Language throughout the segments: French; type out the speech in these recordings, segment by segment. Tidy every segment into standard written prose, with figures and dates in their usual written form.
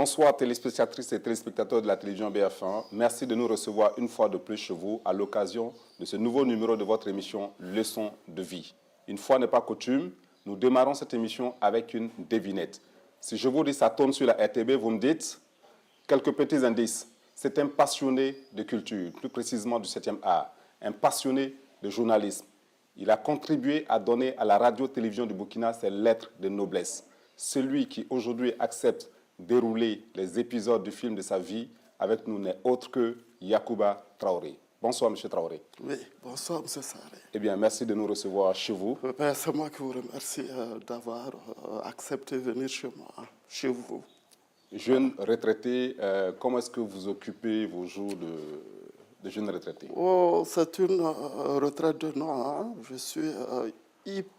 Bonsoir téléspectatrices et téléspectateurs de la télévision BF1. Merci de nous recevoir une fois de plus chez vous à l'occasion de ce nouveau numéro de votre émission Leçons de vie. Une fois n'est pas coutume, nous démarrons cette émission avec une devinette. Si je vous dis ça tourne sur la RTB, vous me dites quelques petits indices. C'est un passionné de culture, plus précisément du 7e art, un passionné de journalisme. Il a contribué à donner à la radio-télévision du Burkina ses lettres de noblesse. Celui qui aujourd'hui accepte dérouler les épisodes du film de sa vie avec nous n'est autre que Yacouba Traoré. Bonsoir, M. Traoré. Oui, bonsoir, M. Sarré. Eh bien, merci de nous recevoir chez vous. C'est moi qui vous remercie d'avoir accepté de venir chez moi, chez vous. Jeune retraité, comment est-ce que vous occupez vos jours de jeune retraité? Oh, c'est une retraite de nom. Hein. Je suis hyper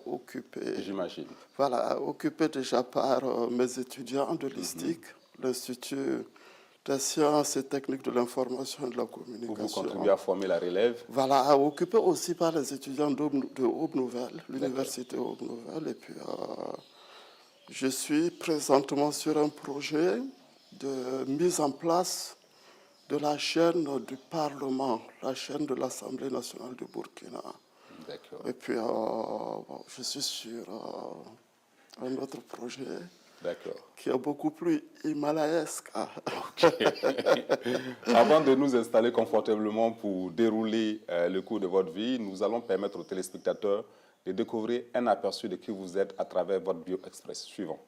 occupé. J'imagine. Voilà, occupé déjà par mes étudiants de l'ISTIC, l'Institut des sciences et techniques de l'information et de la communication. Vous contribuez à former la relève. Voilà, occupé aussi par les étudiants de Aube-Nouvelle, l'université Aube-Nouvelle. Et puis, je suis présentement sur un projet de mise en place de la chaîne du Parlement, la chaîne de l'Assemblée nationale du Burkina. D'accord. Et puis, je suis sur un autre projet qui est beaucoup plus himalayesque. Okay. Avant de nous installer confortablement pour dérouler le cours de votre vie, nous allons permettre aux téléspectateurs de découvrir un aperçu de qui vous êtes à travers votre bio express. Suivant.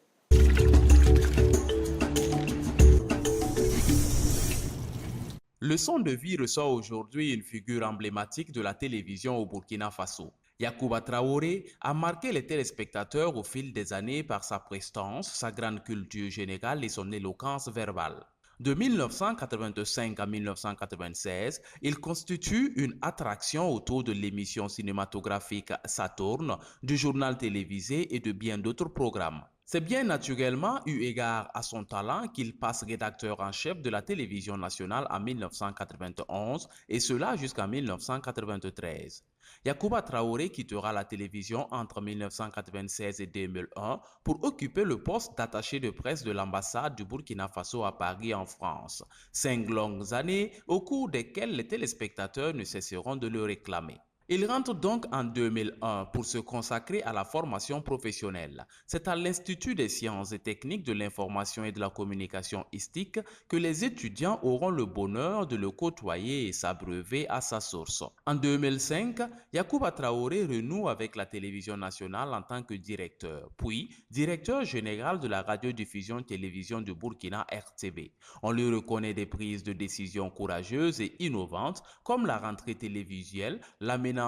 Leçon de vie ressort aujourd'hui une figure emblématique de la télévision au Burkina Faso. Yacouba Traoré a marqué les téléspectateurs au fil des années par sa prestance, sa grande culture générale et son éloquence verbale. De 1985 à 1996, il constitue une attraction autour de l'émission cinématographique Saturne, du journal télévisé et de bien d'autres programmes. C'est bien naturellement, eu égard à son talent, qu'il passe rédacteur en chef de la télévision nationale en 1991 et cela jusqu'en 1993. Yacouba Traoré quittera la télévision entre 1996 et 2001 pour occuper le poste d'attaché de presse de l'ambassade du Burkina Faso à Paris en France. 5 longues années au cours desquelles les téléspectateurs ne cesseront de le réclamer. Il rentre donc en 2001 pour se consacrer à la formation professionnelle. C'est à l'Institut des sciences et techniques de l'information et de la communication ISTIC que les étudiants auront le bonheur de le côtoyer et s'abreuver à sa source. En 2005, Yacouba Traoré renoue avec la télévision nationale en tant que directeur, puis directeur général de la radiodiffusion télévision du Burkina RTB. On lui reconnaît des prises de décision courageuses et innovantes comme la rentrée télévisuelle, l'aménagement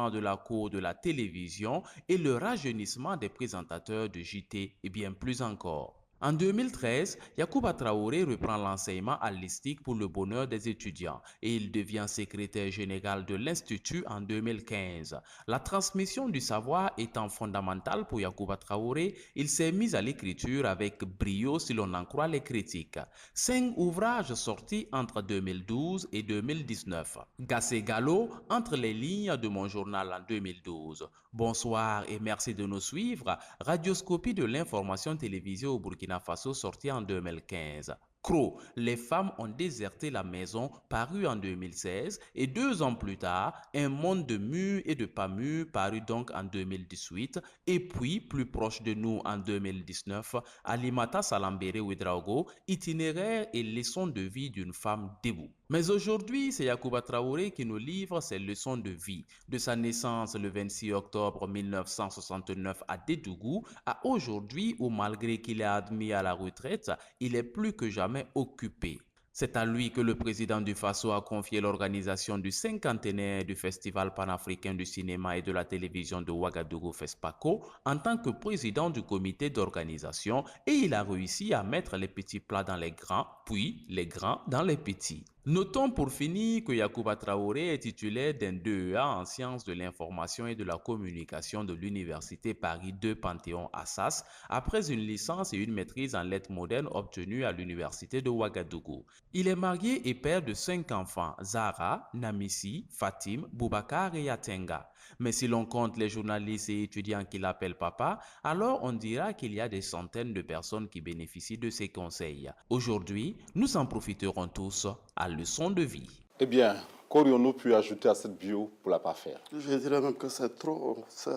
de la cour de la télévision et le rajeunissement des présentateurs de JT et bien plus encore. En 2013, Yacouba Traoré reprend l'enseignement à l'ISTIC pour le bonheur des étudiants et il devient secrétaire général de l'Institut en 2015. La transmission du savoir étant fondamentale pour Yacouba Traoré, il s'est mis à l'écriture avec brio si l'on en croit les critiques. 5 ouvrages sortis entre 2012 et 2019. Gassé Gallo, entre les lignes de mon journal en 2012. Bonsoir et merci de nous suivre. Radioscopie de l'information télévisée au Burkina Faso sorti en 2015. Cro, les femmes ont déserté la maison, paru en 2016, et 2 ans plus tard, Un monde de mûrs et de pas mûrs, paru donc en 2018, et puis, plus proche de nous en 2019, Alimata Salambere Ouedraogo, itinéraire et leçons de vie d'une femme debout. Mais aujourd'hui, c'est Yacouba Traoré qui nous livre ses leçons de vie, de sa naissance le 26 octobre 1969 à Dédougou, à aujourd'hui où malgré qu'il est admis à la retraite, il est plus que jamais occupé. C'est à lui que le président du Faso a confié l'organisation du 50e du Festival panafricain du cinéma et de la télévision de Ouagadougou FESPACO en tant que président du comité d'organisation et il a réussi à mettre les petits plats dans les grands, puis les grands dans les petits. Notons pour finir que Yacouba Traoré est titulaire d'un DEA en sciences de l'information et de la communication de l'Université Paris 2 Panthéon-Assas après une licence et une maîtrise en lettres modernes obtenues à l'Université de Ouagadougou. Il est marié et père de 5 enfants, Zara, Namissi, Fatim, Boubacar et Yatenga. Mais si l'on compte les journalistes et étudiants qui l'appellent papa, alors on dira qu'il y a des centaines de personnes qui bénéficient de ses conseils. Aujourd'hui, nous en profiterons tous à leçon de vie. Eh bien, qu'aurions-nous pu ajouter à cette bio pour la parfaire? Je dirais même que c'est trop, c'est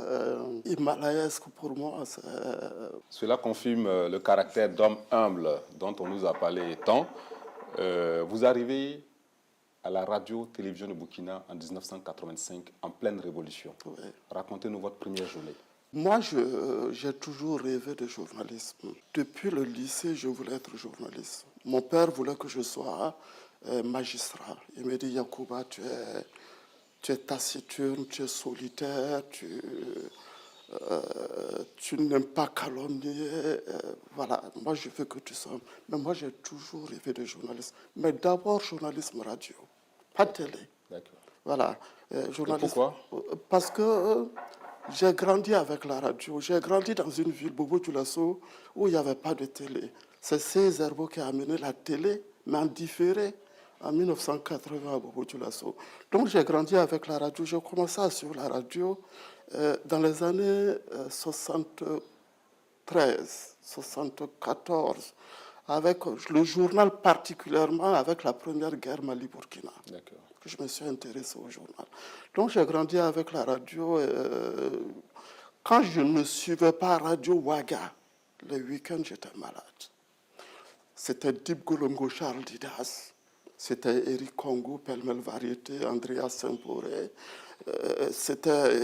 himalayesque pour moi. Cela confirme le caractère d'homme humble dont on nous a parlé tant. Vous arrivez à la radio-télévision de Burkina en 1985, en pleine révolution. Oui. Racontez-nous votre première journée. Moi, j'ai toujours rêvé de journalisme. Depuis le lycée, je voulais être journaliste. Mon père voulait que je sois magistrat. Il me dit, Yacouba, tu es taciturne, tu es solitaire, tu n'aimes pas calomnier. Voilà, moi je veux que tu sois. Mais moi j'ai toujours rêvé de journaliste. Mais d'abord journalisme radio, pas télé. D'accord. Voilà. Journaliste. Pourquoi? Parce que j'ai grandi avec la radio. J'ai grandi dans une ville, Bobo-Dioulasso, où il n'y avait pas de télé. C'est Césaire qui a amené la télé, mais en différé, en 1980 à Bobo-Dioulasso. Donc j'ai grandi avec la radio. J'ai commencé à suivre la radio dans les années 73, 74, avec le journal particulièrement avec la première guerre Mali-Burkina. D'accord. Que je me suis intéressé au journal. Donc j'ai grandi avec la radio. Quand je ne suivais pas Radio Ouaga, les week-ends j'étais malade. C'était Dib Golongo Charles Didas, c'était Eric Congo, Pelmel Variété, Andrea Semporé, c'était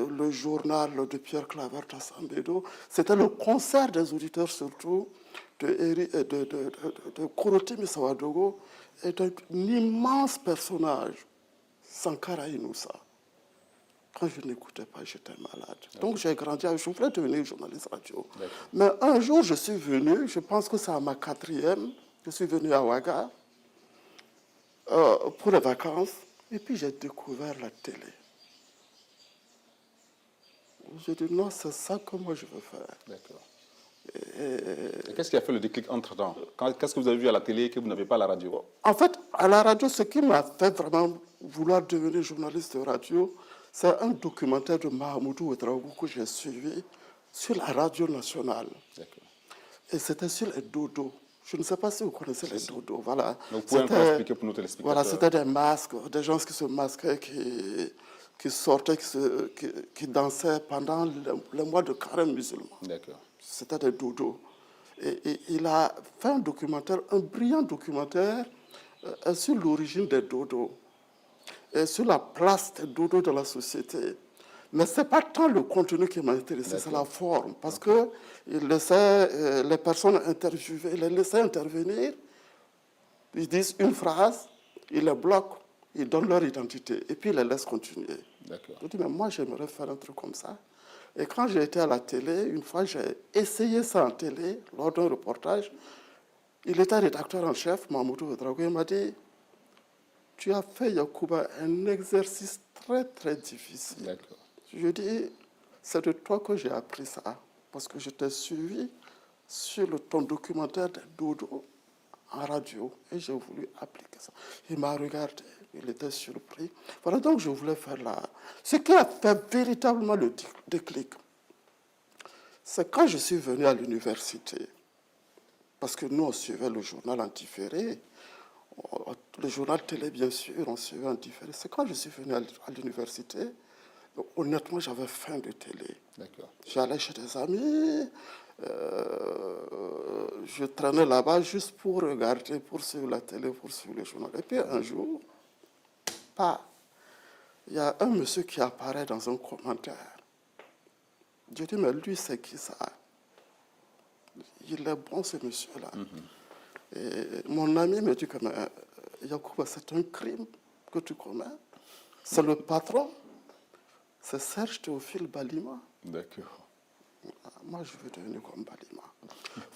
le journal de Pierre Clavert Tassambedo, c'était le concert des auditeurs surtout de Kouroté Missawadogo et d'un immense personnage, Sankara Inoussa. Quand je n'écoutais pas, j'étais malade. Donc j'ai grandi, je voulais devenir journaliste radio. Mais un jour, je suis venu, je pense que c'est à ma 4e, je suis venu à Ouaga pour les vacances, et puis j'ai découvert la télé. J'ai dit non, c'est ça que moi je veux faire. D'accord. Et qu'est-ce qui a fait le déclic entre-temps? Qu'est-ce que vous avez vu à la télé que vous n'avez pas à la radio? En fait, à la radio, ce qui m'a fait vraiment vouloir devenir journaliste de radio, c'est un documentaire de Mahamoudou Ouedraogo que j'ai suivi sur la radio nationale. D'accord. Et c'était sur les dodos. Je ne sais pas si vous connaissez les dodos. Voilà. Donc, vous pouvez expliquer pour nos téléspectateurs. Voilà, c'était des masques, des gens qui se masquaient, qui sortaient, qui dansaient pendant les mois de carême musulman. D'accord. C'était des dodos. Et il a fait un documentaire, un brillant documentaire sur l'origine des dodos et sur la place des dodos dans la société. Mais ce n'est pas tant le contenu qui m'a intéressé, c'est la forme. Parce qu'il laissait les personnes interviewées, les laissait intervenir, ils disent une phrase, ils les bloquent, ils donnent leur identité, et puis ils les laissent continuer. D'accord. Je dis, mais moi j'aimerais faire un truc comme ça. Et quand j'ai été à la télé, une fois j'ai essayé ça en télé, lors d'un reportage, il était rédacteur en chef, Mamoudou Ouedraogo, il m'a dit, tu as fait, Yacouba, un exercice très très difficile. D'accord. Je dis, c'est de toi que j'ai appris ça, parce que je t'ai suivi sur ton documentaire de Dodo en radio, et j'ai voulu appliquer ça. Il m'a regardé, il était surpris. Voilà, donc je voulais faire là. Ce qui a fait véritablement le déclic, c'est quand je suis venu à l'université, parce que nous, on suivait le journal en différé, le journal télé, bien sûr, on suivait en différé. C'est quand je suis venu à l'université, honnêtement, j'avais faim de télé. D'accord. J'allais chez des amis, je traînais là-bas juste pour regarder, pour suivre la télé, pour suivre le journal. Et puis un jour, il y a un monsieur qui apparaît dans un commentaire. Je dis, mais lui, c'est qui ça? Il est bon, ce monsieur-là. Et mon ami me dit que, Yacouba, c'est un crime que tu commets. C'est le patron. C'est Serge Théophile Balima. D'accord. Moi, je veux devenir comme Balima.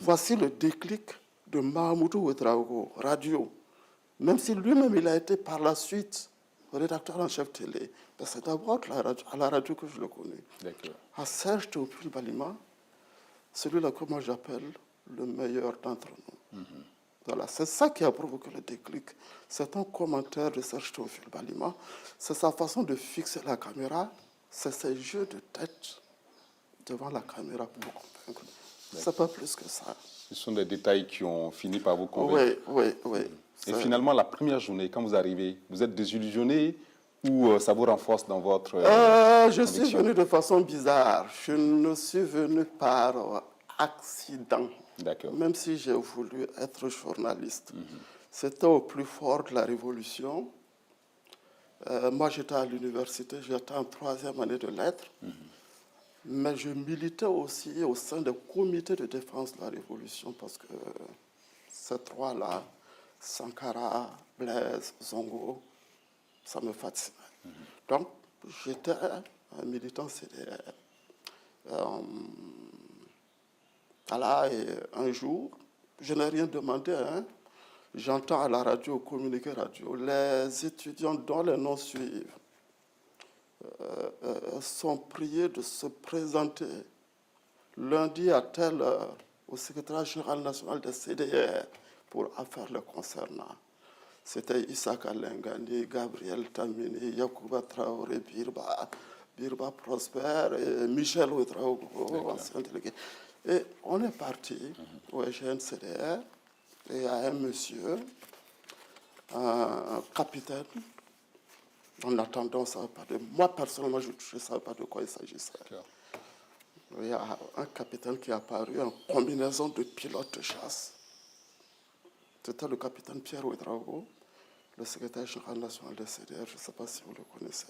Voici le déclic de Mahamoudou Ouedraogo, radio. Même si lui-même, il a été par la suite rédacteur en chef télé. Mais c'est d'abord à la radio que je le connais. D'accord. À Serge Théophile Balima, celui-là que moi j'appelle le meilleur d'entre nous. Voilà, c'est ça qui a provoqué le déclic. C'est un commentaire de Serge Théophile Balima. C'est sa façon de fixer la caméra. c'est ces jeux de tête devant la caméra pour convaincre. C'est pas plus que ça. Ce sont des détails qui ont fini par vous convaincre. Oui. Et finalement, la première journée, quand vous arrivez, vous êtes désillusionné ou ça vous renforce dans votre je suis venu de façon bizarre. Je ne suis venu par accident. D'accord. Même si j'ai voulu être journaliste. C'était au plus fort de la Révolution. Moi, j'étais à l'université, j'étais en 3e année de lettres. Mais je militais aussi au sein des comités de défense de la Révolution parce que ces trois-là, Sankara, Blaise, Zongo, ça me fascinait. Donc, j'étais un militant CDR. Voilà, et un jour, je n'ai rien demandé, hein. J'entends à la radio, au communiqué radio, les étudiants dont les noms suivent sont priés de se présenter lundi à telle heure au secrétaire général national des CDR pour affaires le concernant. C'était Issa Kalengani, Gabriel Tamini, Yacouba Traoré, Birba Prosper et Michel Ouedraogo, ancien délégué. Et on est parti au EGN CDR et il y a un monsieur, un capitaine. En attendant, on ne savait pas de... Moi, personnellement, je ne savais pas de quoi il s'agissait. Il y a un capitaine qui est apparu en combinaison de pilote de chasse. C'était le capitaine Pierre Ouedraogo, le secrétaire général national des CDR. Je ne sais pas si vous le connaissez.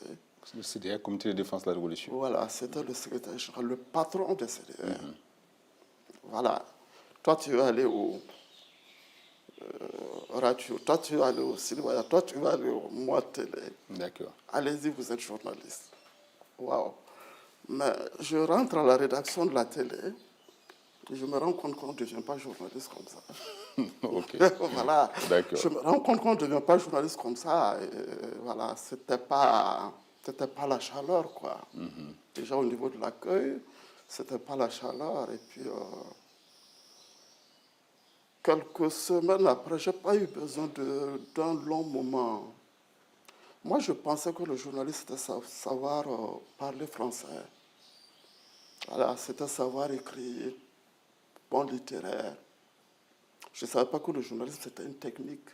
Le CDR, Comité de défense de la Révolution. Voilà, c'était le secrétaire général, le patron des CDR. Voilà. Toi, tu vas aller au radio, toi, tu vas aller au cinéma, toi, tu vas aller au Moi Télé. D'accord. Allez-y, vous êtes journaliste. Waouh. Mais je rentre à la rédaction de la télé et je me rends compte qu'on ne devient pas journaliste comme ça. Ok. Voilà. D'accord. Je me rends compte qu'on ne devient pas journaliste comme ça. Et voilà, c'était pas la chaleur, quoi. Déjà au niveau de l'accueil, c'était pas la chaleur. Et puis, quelques semaines après, je n'ai pas eu besoin d'un long moment. Moi, je pensais que le journaliste, c'était savoir parler français. Voilà, c'était savoir écrire, bon littéraire. Je ne savais pas que le journalisme, c'était une technique.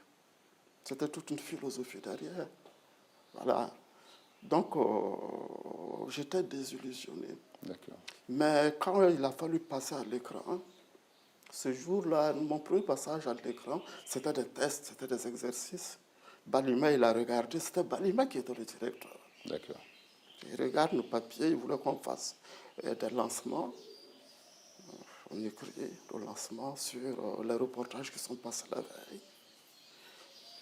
C'était toute une philosophie derrière. Voilà. Donc, j'étais désillusionné. D'accord. Mais quand il a fallu passer à l'écran, ce jour-là, mon premier passage à l'écran, c'était des tests, c'était des exercices. Balima, il a regardé, c'était Balima qui était le directeur. D'accord. Il regarde nos papiers, il voulait qu'on fasse des lancements. On écrit le lancement sur les reportages qui sont passés la veille.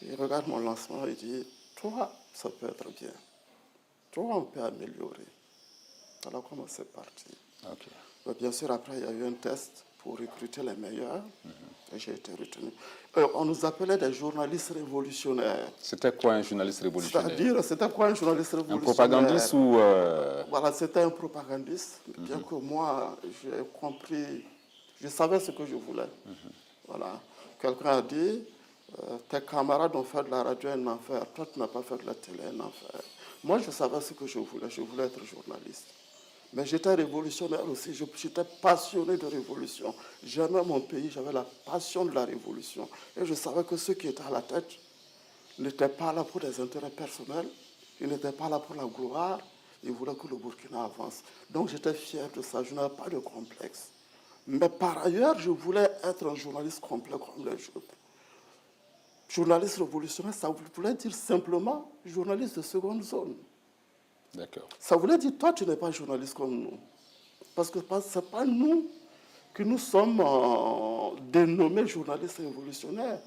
Il regarde mon lancement et dit, toi, ça peut être bien. Toi, on peut améliorer. Alors, comment c'est parti? Ok. Mais bien sûr, après, il y a eu un test pour recruter les meilleurs. Et j'ai été retenu. On nous appelait des journalistes révolutionnaires. C'était quoi un journaliste révolutionnaire? C'est-à-dire, c'était quoi un journaliste révolutionnaire? Un propagandiste ou... Voilà, c'était un propagandiste. Bien que moi, j'ai compris, je savais ce que je voulais. Voilà. Quelqu'un a dit, tes camarades ont fait de la radio un enfer, toi tu n'as pas fait de la télé un enfer. Moi, je savais ce que je voulais être journaliste. Mais j'étais révolutionnaire aussi, j'étais passionné de révolution. J'aimais mon pays, j'avais la passion de la révolution. Et je savais que ceux qui étaient à la tête n'étaient pas là pour des intérêts personnels, ils n'étaient pas là pour la gloire, ils voulaient que le Burkina avance. Donc j'étais fier de ça, je n'avais pas de complexe. Mais par ailleurs, je voulais être un journaliste complet comme les autres. Journaliste révolutionnaire, ça voulait dire simplement journaliste de seconde zone. D'accord. Ça voulait dire, toi, tu n'es pas journaliste comme nous. Parce que ce n'est pas nous que nous sommes dénommés journalistes révolutionnaires.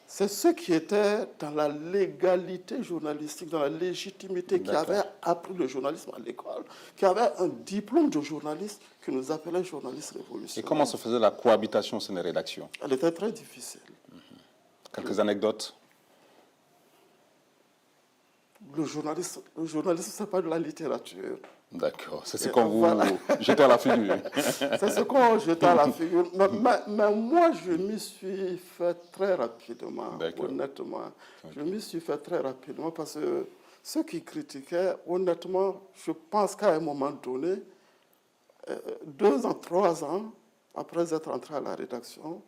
C'est ceux qui étaient dans la légalité journalistique, dans la légitimité, qui avaient appris le journalisme à l'école, qui avaient un diplôme de journaliste, qui nous appelaient journalistes révolutionnaires. Et comment se faisait la cohabitation sur les rédactions? Elle était très difficile. Quelques anecdotes? Le journalisme, ce n'est pas de la littérature. D'accord, c'est ce qu'on vous jetait à la figure. C'est ce qu'on jetait à la figure. Mais moi, je m'y suis fait très rapidement, honnêtement. Je m'y suis fait très rapidement parce que Ceux qui critiquaient, honnêtement, je pense qu'à un moment donné, 2 ans, 3 ans, après être entré à la rédaction,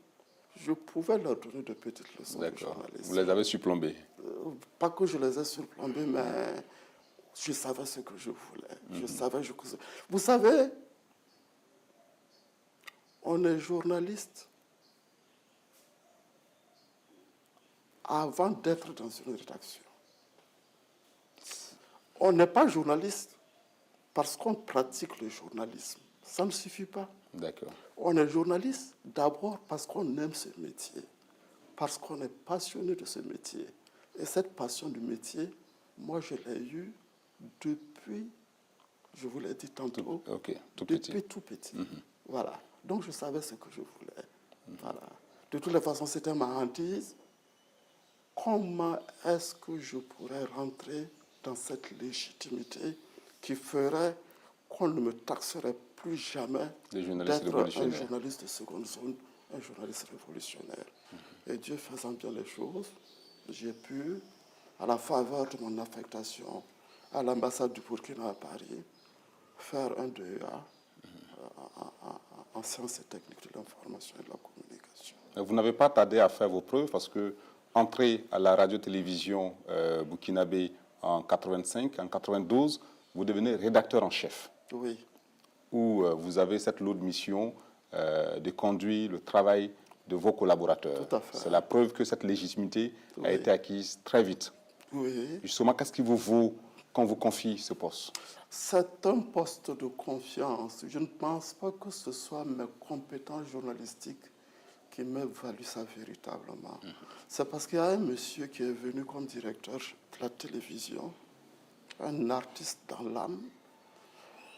je pouvais leur donner de petites leçons de journalisme. Vous les avez surplombés? Pas que je les ai surplombés, mais je savais ce que je voulais. Je savais, vous savez, on est journaliste avant d'être dans une rédaction. On n'est pas journaliste parce qu'on pratique le journalisme. Ça ne suffit pas. D'accord. On est journaliste d'abord parce qu'on aime ce métier, parce qu'on est passionné de ce métier. Et cette passion du métier, moi, je l'ai eue depuis, je vous l'ai dit tantôt, depuis tout petit. Voilà. Donc, je savais ce que je voulais. Voilà. De toutes les façons, c'était ma hantise. Comment est-ce que je pourrais rentrer dans cette légitimité qui ferait qu'on ne me taxerait plus jamais d'être un journaliste de seconde zone, un journaliste révolutionnaire. Et Dieu faisant bien les choses, j'ai pu, à la faveur de mon affectation à l'ambassade du Burkina à Paris, faire un DEA en sciences et techniques de l'information et de la communication. Vous n'avez pas tardé à faire vos preuves parce que entré à la radio-télévision burkinabé en 85, en 92, vous devenez rédacteur en chef. Oui. Où vous avez cette lourde mission de conduire le travail de vos collaborateurs. Tout à fait. C'est la preuve que cette légitimité a été acquise très vite. Oui. Justement, qu'est-ce qui vous vaut qu'on vous confie ce poste? C'est un poste de confiance. Je ne pense pas que ce soit mes compétences journalistiques qui m'aient valu ça véritablement. C'est parce qu'il y a un monsieur qui est venu comme directeur de la télévision, un artiste dans l'âme.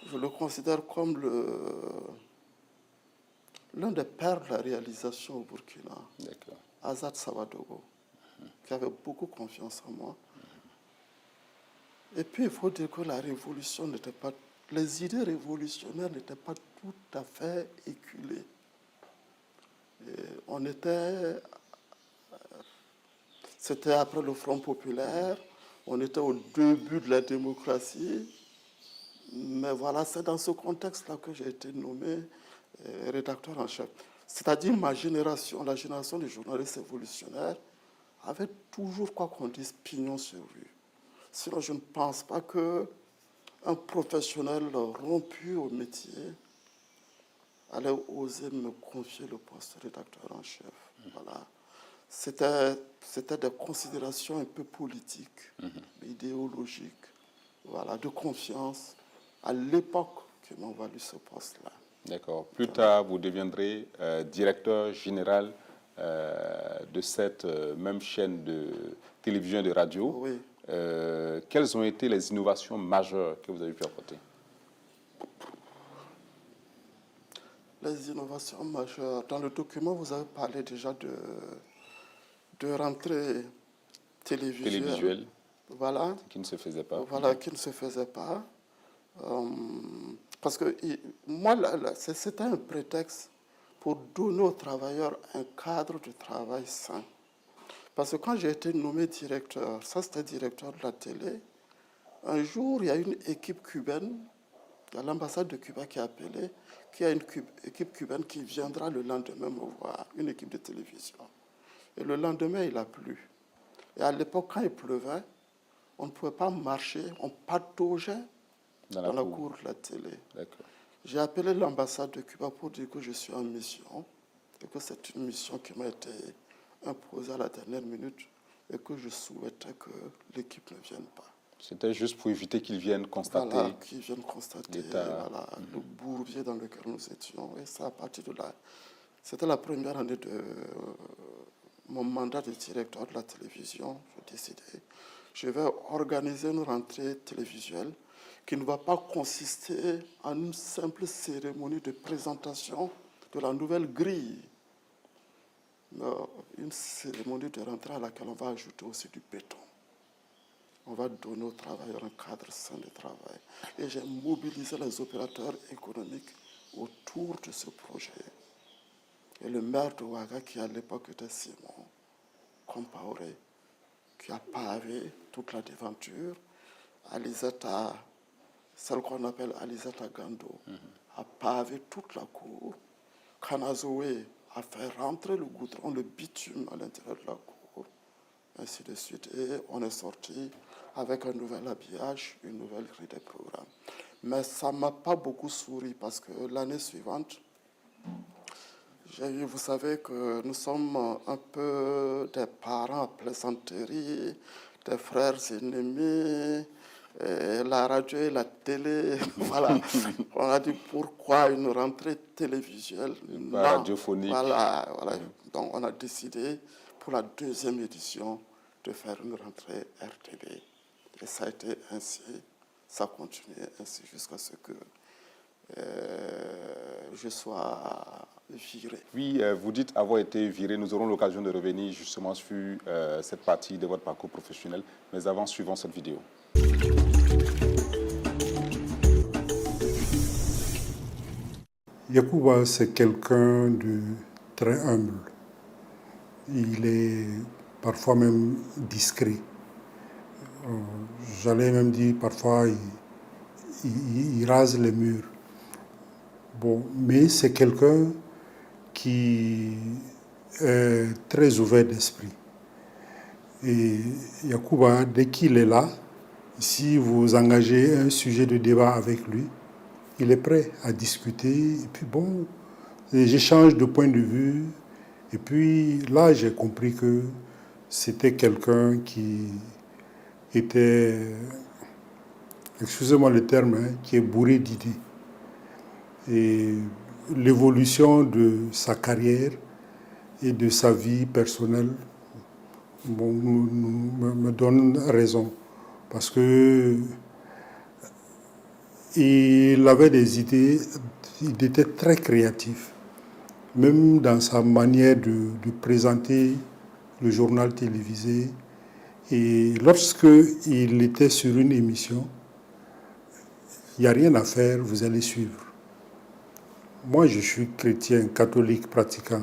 Je le considère comme l'un des pères de la réalisation au Burkina, Azad Sawadogo, qui avait beaucoup confiance en moi. Et puis, il faut dire que la révolution n'était pas... Les idées révolutionnaires n'étaient pas tout à fait éculées. Et on était... C'était après le Front populaire, on était au début de la démocratie. Mais voilà, c'est dans ce contexte-là que j'ai été nommé rédacteur en chef. C'est-à-dire ma génération, la génération des journalistes révolutionnaires, avait toujours, quoi qu'on dise, pignon sur rue. Sinon, je ne pense pas qu'un professionnel rompu au métier allait oser me confier le poste de rédacteur en chef. Voilà. C'était des considérations un peu politiques, idéologiques, voilà, de confiance à l'époque qui m'ont valu ce poste-là. D'accord. Plus tard, vous deviendrez directeur général de cette même chaîne de télévision et de radio. Oui. Quelles ont été les innovations majeures que vous avez pu apporter? Les innovations majeures. Dans le document, vous avez parlé déjà de rentrée télévisuelle. Voilà. Qui ne se faisait pas. Voilà, qui ne se faisait pas. Parce que moi, c'était un prétexte pour donner aux travailleurs un cadre de travail sain. Parce que quand j'ai été nommé directeur, ça c'était directeur de la télé, un jour, il y a une équipe cubaine, il y a l'ambassade de Cuba qui a appelé, qui a une équipe cubaine qui viendra le lendemain me voir, une équipe de télévision. Et le lendemain, il a plu. Et à l'époque, quand il pleuvait, on ne pouvait pas marcher, on pataugeait dans la cour de la télé. J'ai appelé l'ambassade de Cuba pour dire que je suis en mission et que c'est une mission qui m'a été imposée à la dernière minute et que je souhaitais que l'équipe ne vienne pas. C'était juste pour éviter qu'ils viennent constater. Voilà, qu'ils viennent constater voilà, le bourbier dans lequel nous étions. Et ça, à partir de là, c'était la première année de mon mandat de directeur de la télévision. J'ai décidé, je vais organiser une rentrée télévisuelle qui ne va pas consister en une simple cérémonie de présentation de la nouvelle grille, mais une cérémonie de rentrée à laquelle on va ajouter aussi du béton. On va donner aux travailleurs un cadre sain de travail. Et j'ai mobilisé les opérateurs économiques autour de ce projet. Et le maire de Ouaga, qui à l'époque était Simon Compaoré, qui a pavé toute la devanture, Alizata, celle qu'on appelle Alizata Gando, a pavé toute la cour. Kanazoé a fait rentrer le goudron, le bitume à l'intérieur de la cour, ainsi de suite. Et on est sorti avec un nouvel habillage, une nouvelle grille de programme. Mais ça ne m'a pas beaucoup souri parce que l'année suivante, vous savez que nous sommes un peu des parents à plaisanterie, des frères ennemis, et la radio et la télé. Voilà. On a dit pourquoi une rentrée télévisuelle, radiophonique. Voilà. Donc on a décidé pour la deuxième édition de faire une rentrée RTB. Et ça a été ainsi, ça a continué ainsi jusqu'à ce que je sois viré. Oui, vous dites avoir été viré. Nous aurons l'occasion de revenir justement sur cette partie de votre parcours professionnel. Mais avant, suivons cette vidéo. Yacouba, c'est quelqu'un de très humble. Il est parfois même discret. J'allais même dire parfois il rase les murs. Bon, mais c'est quelqu'un qui est très ouvert d'esprit. Et Yacouba, dès qu'il est là, si vous engagez un sujet de débat avec lui, il est prêt à discuter. Et puis bon, j'échange de points de vue. Et puis là, j'ai compris que c'était quelqu'un qui était, excusez-moi le terme, qui est bourré d'idées. Et l'évolution de sa carrière et de sa vie personnelle me donne raison. Parce que il avait des idées, il était très créatif, même dans sa manière de présenter le journal télévisé. Et lorsque il était sur une émission, il n'y a rien à faire, vous allez suivre. Moi, je suis chrétien, catholique, pratiquant.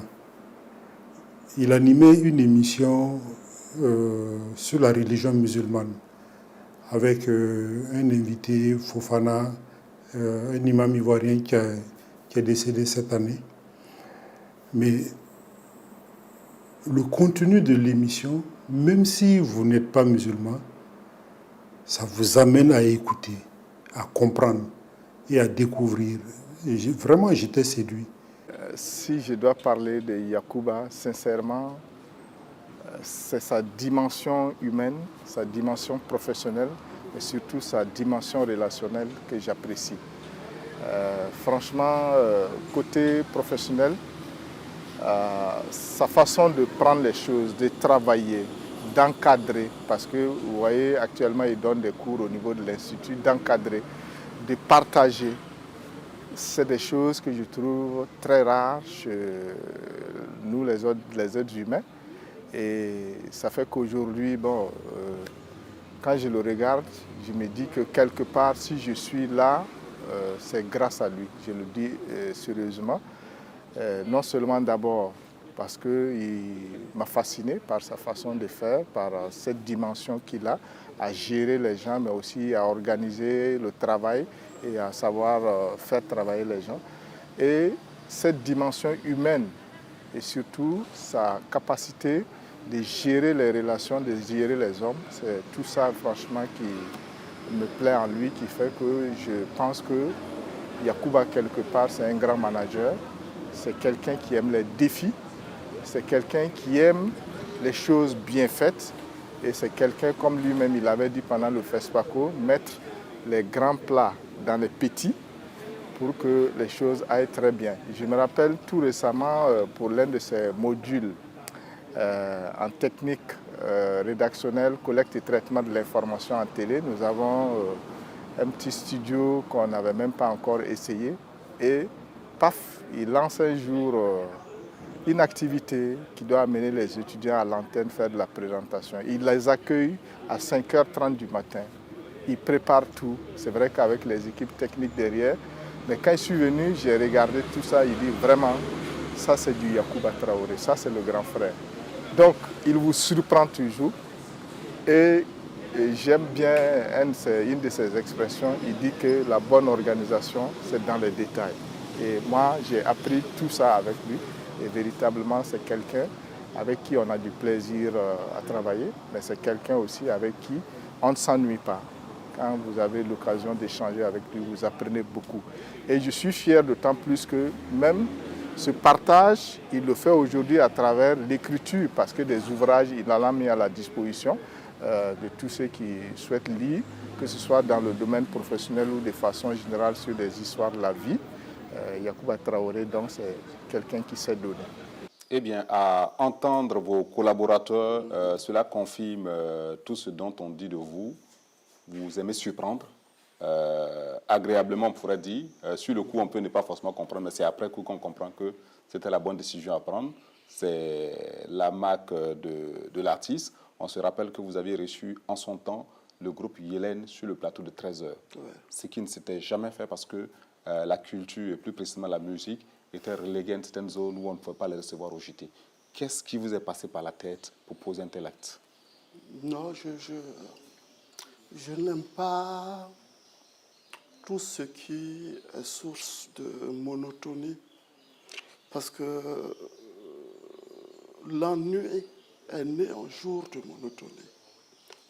Il animait une émission sur la religion musulmane avec un invité, Fofana, un imam ivoirien qui est décédé cette année. Mais le contenu de l'émission, même si vous n'êtes pas musulman, ça vous amène à écouter, à comprendre et à découvrir. Et vraiment, j'étais séduit. Si je dois parler de Yacouba, sincèrement, c'est sa dimension humaine, sa dimension professionnelle et surtout sa dimension relationnelle que j'apprécie. Franchement, côté professionnel, sa façon de prendre les choses, de travailler, d'encadrer, parce que vous voyez actuellement il donne des cours au niveau de l'Institut, d'encadrer, de partager, c'est des choses que je trouve très rares chez nous les êtres humains. Et ça fait qu'aujourd'hui, bon, quand je le regarde, je me dis que quelque part, si je suis là, c'est grâce à lui. Je le dis sérieusement. Non seulement d'abord parce qu'il m'a fasciné par sa façon de faire, par cette dimension qu'il a à gérer les gens, mais aussi à organiser le travail et à savoir faire travailler les gens. Et cette dimension humaine et surtout sa capacité de gérer les relations, de gérer les hommes, c'est tout ça franchement qui me plaît en lui, qui fait que je pense que Yacouba quelque part c'est un grand manager, c'est quelqu'un qui aime les défis, c'est quelqu'un qui aime les choses bien faites et c'est quelqu'un, comme lui-même il avait dit pendant le FESPACO, mettre les grands plats dans les petits pour que les choses aillent très bien. Je me rappelle tout récemment pour l'un de ces modules en technique rédactionnelle, collecte et traitement de l'information en télé, nous avons un petit studio qu'on n'avait même pas encore essayé et paf, il lance un jour une activité qui doit amener les étudiants à l'antenne faire de la présentation. Il les accueille à 5h30 du matin. Il prépare tout. C'est vrai qu'avec les équipes techniques derrière, mais quand je suis venu, j'ai regardé tout ça, il dit vraiment, ça c'est du Yacouba Traoré, ça c'est le grand frère. Donc il vous surprend toujours et Et j'aime bien une de ses expressions, il dit que la bonne organisation, c'est dans les détails. Et moi, j'ai appris tout ça avec lui. Et véritablement, c'est quelqu'un avec qui on a du plaisir à travailler, mais c'est quelqu'un aussi avec qui on ne s'ennuie pas. Quand vous avez l'occasion d'échanger avec lui, vous apprenez beaucoup. Et je suis fier d'autant plus que même ce partage, il le fait aujourd'hui à travers l'écriture, parce que des ouvrages, il en a mis à la disposition de tous ceux qui souhaitent lire, que ce soit dans le domaine professionnel ou de façon générale sur des histoires de la vie. Yacouba Traoré, donc, c'est quelqu'un qui sait donner. Eh bien, à entendre vos collaborateurs, cela confirme tout ce dont on dit de vous. Vous aimez surprendre, agréablement on pourrait dire. Sur le coup, on peut ne pas forcément comprendre, mais c'est après coup qu'on comprend que c'était la bonne décision à prendre. C'est la marque de l'artiste. On se rappelle que vous aviez reçu en son temps le groupe Yélène sur le plateau de 13h. Ouais. Ce qui ne s'était jamais fait parce que la culture, et plus précisément la musique, était reléguée à une certaine zone où on ne pouvait pas les recevoir au JT. Qu'est-ce qui vous est passé par la tête pour poser un tel acte? Non, je n'aime pas tout ce qui est source de monotonie, parce que l'ennui est né un jour de monotonie.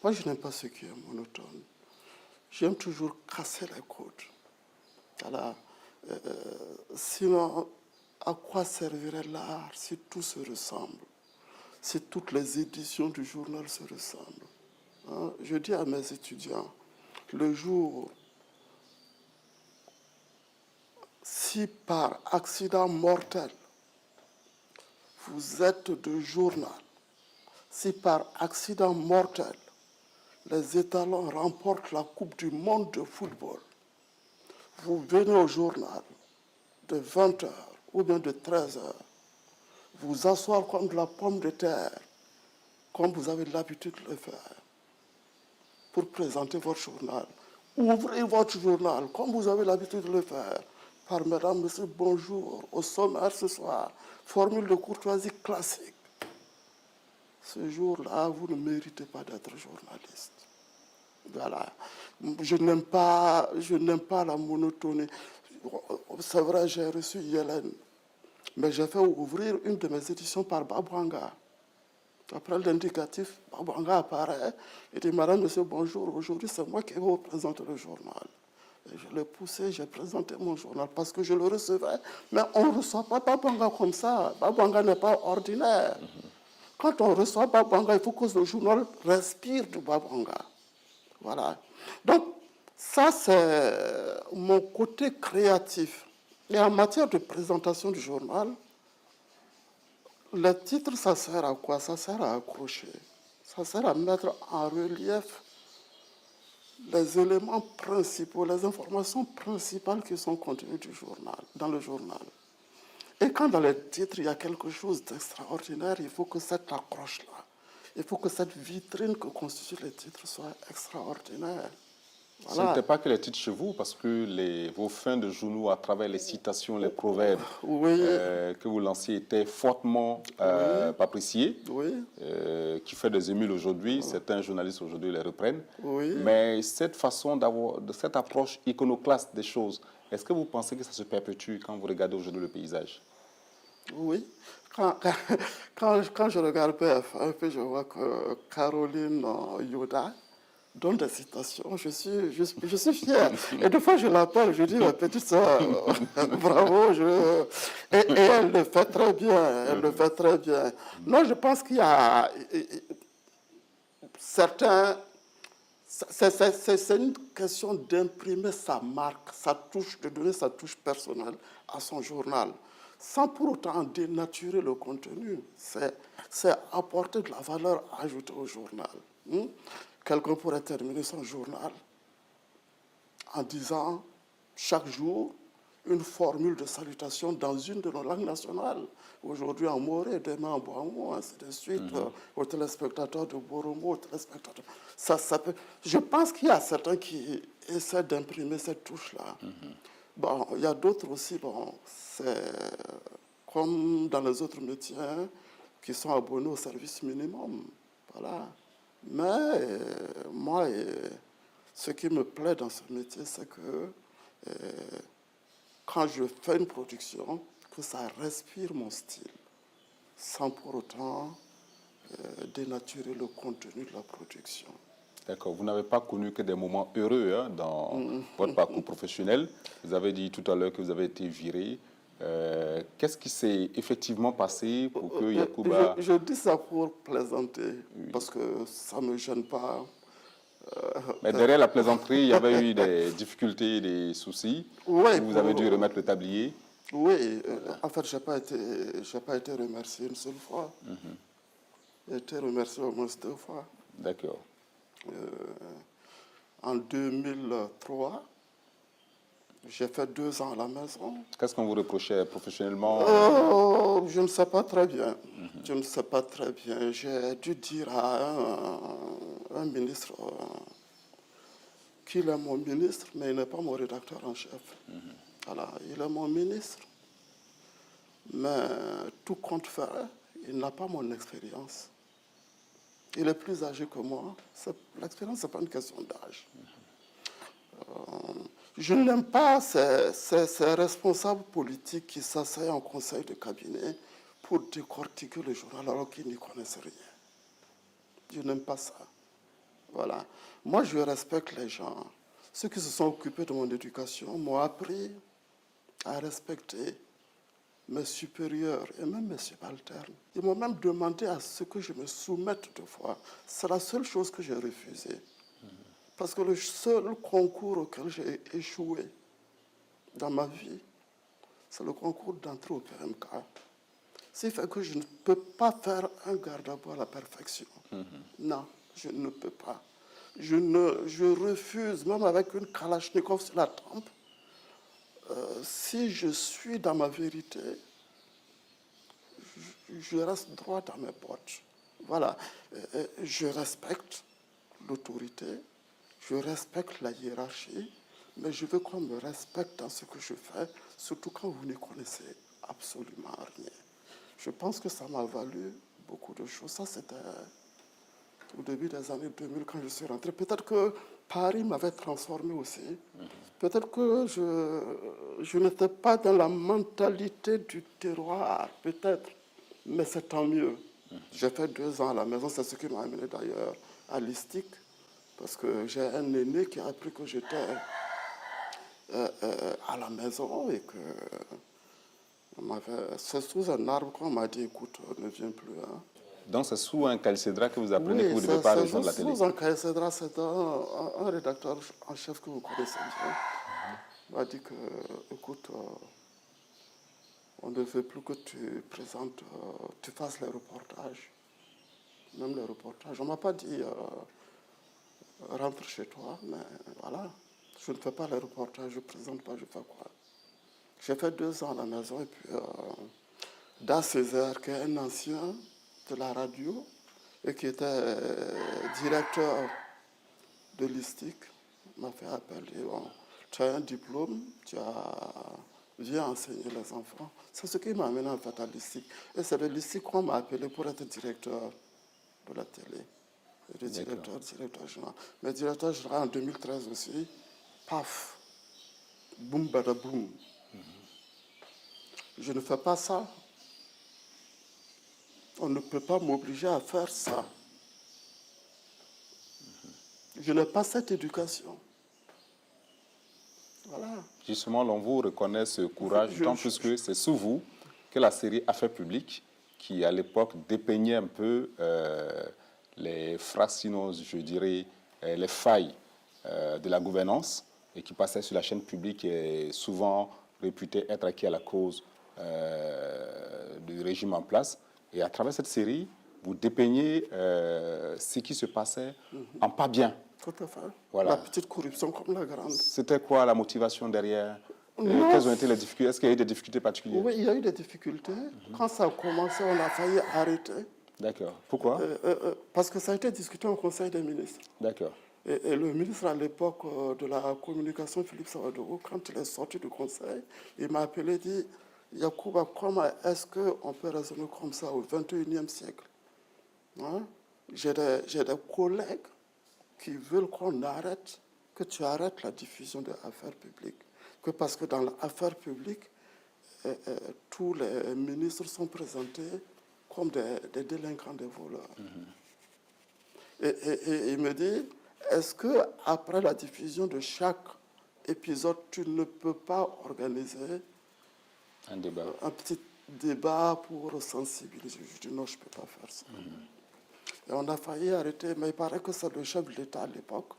Moi, je n'aime pas ce qui est monotone. J'aime toujours casser les codes. Voilà. Sinon, à quoi servirait l'art si tout se ressemble, si toutes les éditions du journal se ressemblent? Hein? Je dis à mes étudiants, le jour, si par accident mortel, vous êtes de journal, si par accident mortel, les étalons remportent la Coupe du monde de football, vous venez au journal de 20h ou bien de 13h, vous asseoir comme de la pomme de terre, comme vous avez l'habitude de le faire, pour présenter votre journal. Ouvrez votre journal, comme vous avez l'habitude de le faire, par mesdames, messieurs, bonjour, au sommaire ce soir, formule de courtoisie classique. Ce jour-là, vous ne méritez pas d'être journaliste. Voilà. Je n'aime pas la monotonie. C'est vrai, j'ai reçu Yélène, mais j'ai fait ouvrir une de mes éditions par Babouanga. Après l'indicatif, Babouanga apparaît et dit, madame, monsieur, bonjour, aujourd'hui c'est moi qui vais vous présenter le journal. Et je l'ai poussé, j'ai présenté mon journal parce que je le recevais, mais on ne reçoit pas Babouanga comme ça. Babouanga n'est pas ordinaire. Quand on reçoit Babouanga, il faut que le journal respire du Babouanga. Voilà. Donc, ça, c'est mon côté créatif. Et en matière de présentation du journal, le titre, ça sert à quoi? Ça sert à accrocher. Ça sert à mettre en relief les éléments principaux, les informations principales qui sont contenues dans le journal. Et quand dans le titre, il y a quelque chose d'extraordinaire, il faut que cette accroche-là, il faut que cette vitrine que constitue le titre soit extraordinaire. Voilà. Ce n'était pas que les titres chez vous, parce que vos fins de journaux, à travers les citations, les proverbes que vous lanciez, étaient fortement appréciés, qui fait des émules aujourd'hui. Certains journalistes aujourd'hui les reprennent. Mais cette façon cette approche iconoclaste des choses, est-ce que vous pensez que ça se perpétue quand vous regardez aujourd'hui le paysage? Oui. Quand je regarde PF1, je vois que Caroline Yoda donne des citations, je suis fier. Et des fois, je l'appelle, je dis, ma petite soeur, bravo. Et elle le fait très bien, elle le fait très bien. Non, je pense qu'il y a certains... C'est une question d'imprimer sa marque, sa touche, de donner sa touche personnelle à son journal, sans pour autant dénaturer le contenu. C'est apporter de la valeur ajoutée au journal. Quelqu'un pourrait terminer son journal en disant chaque jour une formule de salutation dans une de nos langues nationales. Aujourd'hui en Moré, demain en Boamo, ainsi de suite, aux téléspectateurs de Boromo, aux téléspectateurs. Je pense qu'il y a certains qui essaient d'imprimer cette touche-là. Bon, il y a d'autres aussi, c'est comme dans les autres métiers, qui sont abonnés au service minimum. Voilà. Mais moi, ce qui me plaît dans ce métier, c'est que quand je fais une production, que ça respire mon style, sans pour autant dénaturer le contenu de la production. D'accord. Vous n'avez pas connu que des moments heureux dans votre parcours professionnel. Vous avez dit tout à l'heure que vous avez été viré. Qu'est-ce qui s'est effectivement passé pour que Yacouba... Je dis ça pour plaisanter, parce que ça ne me gêne pas. Mais derrière la plaisanterie, il y avait eu des difficultés, des soucis. Oui, Vous avez dû remettre le tablier. Oui, en fait, je n'ai pas été remercié une seule fois. J'ai été remercié au moins 2 fois. D'accord. En 2003, j'ai fait 2 ans à la maison. Qu'est-ce qu'on vous reprochait professionnellement? Je ne sais pas très bien. Je ne sais pas très bien. J'ai dû dire à un ministre qu'il est mon ministre, mais il n'est pas mon rédacteur en chef. Voilà, il est mon ministre. Mais tout compte fait, il n'a pas mon expérience. Il est plus âgé que moi. L'expérience, ce n'est pas une question d'âge. Je n'aime pas ces responsables politiques qui s'asseyent en conseil de cabinet pour décortiquer le journal alors qu'ils n'y connaissent rien. Je n'aime pas ça. Voilà. Moi, je respecte les gens. Ceux qui se sont occupés de mon éducation m'ont appris à respecter mes supérieurs et même mes subalternes. Ils m'ont même demandé à ce que je me soumette 2 fois. C'est la seule chose que j'ai refusée. Parce que le seul concours auquel j'ai échoué dans ma vie, c'est le concours d'entrée au PMK. Ce qui fait que je ne peux pas faire un garde-à-vous à la perfection. Non, je ne peux pas. Je refuse, même avec une Kalachnikov sur la tempe, si je suis dans ma vérité, je reste droit dans mes bottes. Voilà. Je respecte l'autorité, je respecte la hiérarchie, mais je veux qu'on me respecte dans ce que je fais, surtout quand vous ne connaissez absolument rien. Je pense que ça m'a valu beaucoup de choses. Ça, c'était au début des années 2000 quand je suis rentré. Peut-être que Paris m'avait transformé aussi. Peut-être que je n'étais pas dans la mentalité du terroir, peut-être. Mais c'est tant mieux. J'ai fait 2 ans à la maison, c'est ce qui m'a amené d'ailleurs à l'ISTIC. Parce que j'ai un aîné qui a appris que j'étais à la maison et que c'est sous un arbre qu'on m'a dit, écoute, ne viens plus. Hein. Donc c'est sous un calcédra que vous apprenez que vous ne devez pas rejoindre la télé. Sous un calcédra, c'est un rédacteur en chef que vous connaissez bien. Il m'a dit que, écoute, on ne veut plus que tu présentes, tu fasses les reportages. Même les reportages. On ne m'a pas dit rentre chez toi, mais voilà. Je ne fais pas les reportages, je ne présente pas, je fais quoi. J'ai fait 2 ans à la maison et puis Da Césaire, qui est un ancien de la radio et qui était directeur de l'ISTIC, m'a fait appel. Bon, tu as un diplôme, viens enseigner les enfants. C'est ce qui m'a amené en fait à l'ISTIC. Et c'est de l'ISTIC qu'on m'a appelé pour être directeur de la télé. Et le directeur général. Mais directeur général en 2013 aussi, paf, boum, bada boum. Je ne fais pas ça. On ne peut pas m'obliger à faire ça. Je n'ai pas cette éducation. Voilà. Justement, l'on vous reconnaît ce courage, d'autant plus que c'est sous vous que la série Affaires publiques, qui à l'époque dépeignait un peu les fracinoses, je dirais, les failles de la gouvernance, et qui passait sur la chaîne publique et souvent réputé être acquis à la cause du régime en place. Et à travers cette série, vous dépeignez ce qui se passait en pas bien. Tout à fait. Voilà. La petite corruption comme la grande. C'était quoi la motivation derrière? Quelles ont été les difficultés? Est-ce qu'il y a eu des difficultés particulières? Oui, il y a eu des difficultés. Quand ça a commencé, on a failli arrêter. D'accord. Pourquoi? Parce que ça a été discuté au Conseil des ministres. D'accord. Et le ministre à l'époque de la communication, Philippe Savadogo, quand il est sorti du Conseil, il m'a appelé et dit, Yacouba, comment est-ce qu'on peut raisonner comme ça au XXIe siècle? Hein? J'ai des collègues qui veulent qu'on arrête, que tu arrêtes la diffusion de l'affaire publique. Que parce que dans l'affaire publique, tous les ministres sont présentés comme des délinquants, des voleurs. Et il me dit, est-ce qu'après la diffusion de chaque épisode, tu ne peux pas organiser un débat, un petit débat pour sensibiliser? Je dis non, je ne peux pas faire ça. Et on a failli arrêter, mais il paraît que c'est le chef de l'État à l'époque,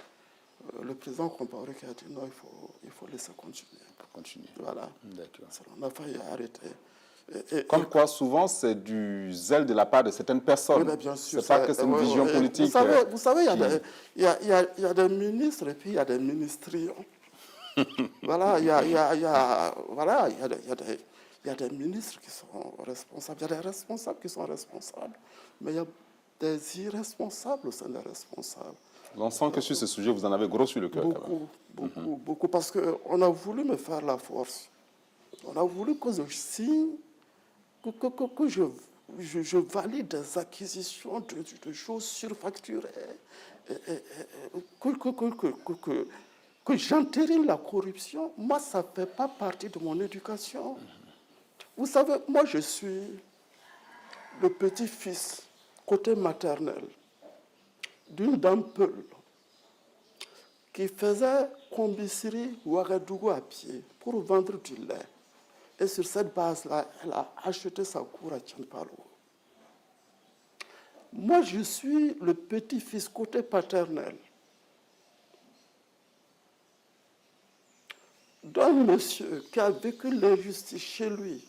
le président Compaoré, qui a dit non, il faut laisser continuer. Continuer. Voilà. D'accord. On a failli arrêter. Comme quoi, souvent, c'est du zèle de la part de certaines personnes. Oui, bien sûr. C'est pas que c'est une vision politique. Vous savez, il y a des ministres et puis il y a des ministrions. Voilà, il y a des ministres qui sont responsables, il y a des responsables qui sont responsables, mais il y a des irresponsables au sein des responsables. On sent que sur ce sujet, vous en avez gros sur le cœur. Beaucoup, parce qu'on a voulu me faire la force. On a voulu que je signe, que je valide des acquisitions de choses surfacturées, que j'entérine la corruption. Moi, ça ne fait pas partie de mon éducation. Vous savez, moi, je suis le petit-fils, côté maternel, d'une dame Peul, qui faisait Combisserie Ouagadougou à pied pour vendre du lait. Et sur cette base-là, elle a acheté sa cour à Tianpalo. Moi, je suis le petit-fils côté paternel d'un monsieur qui a vécu l'injustice chez lui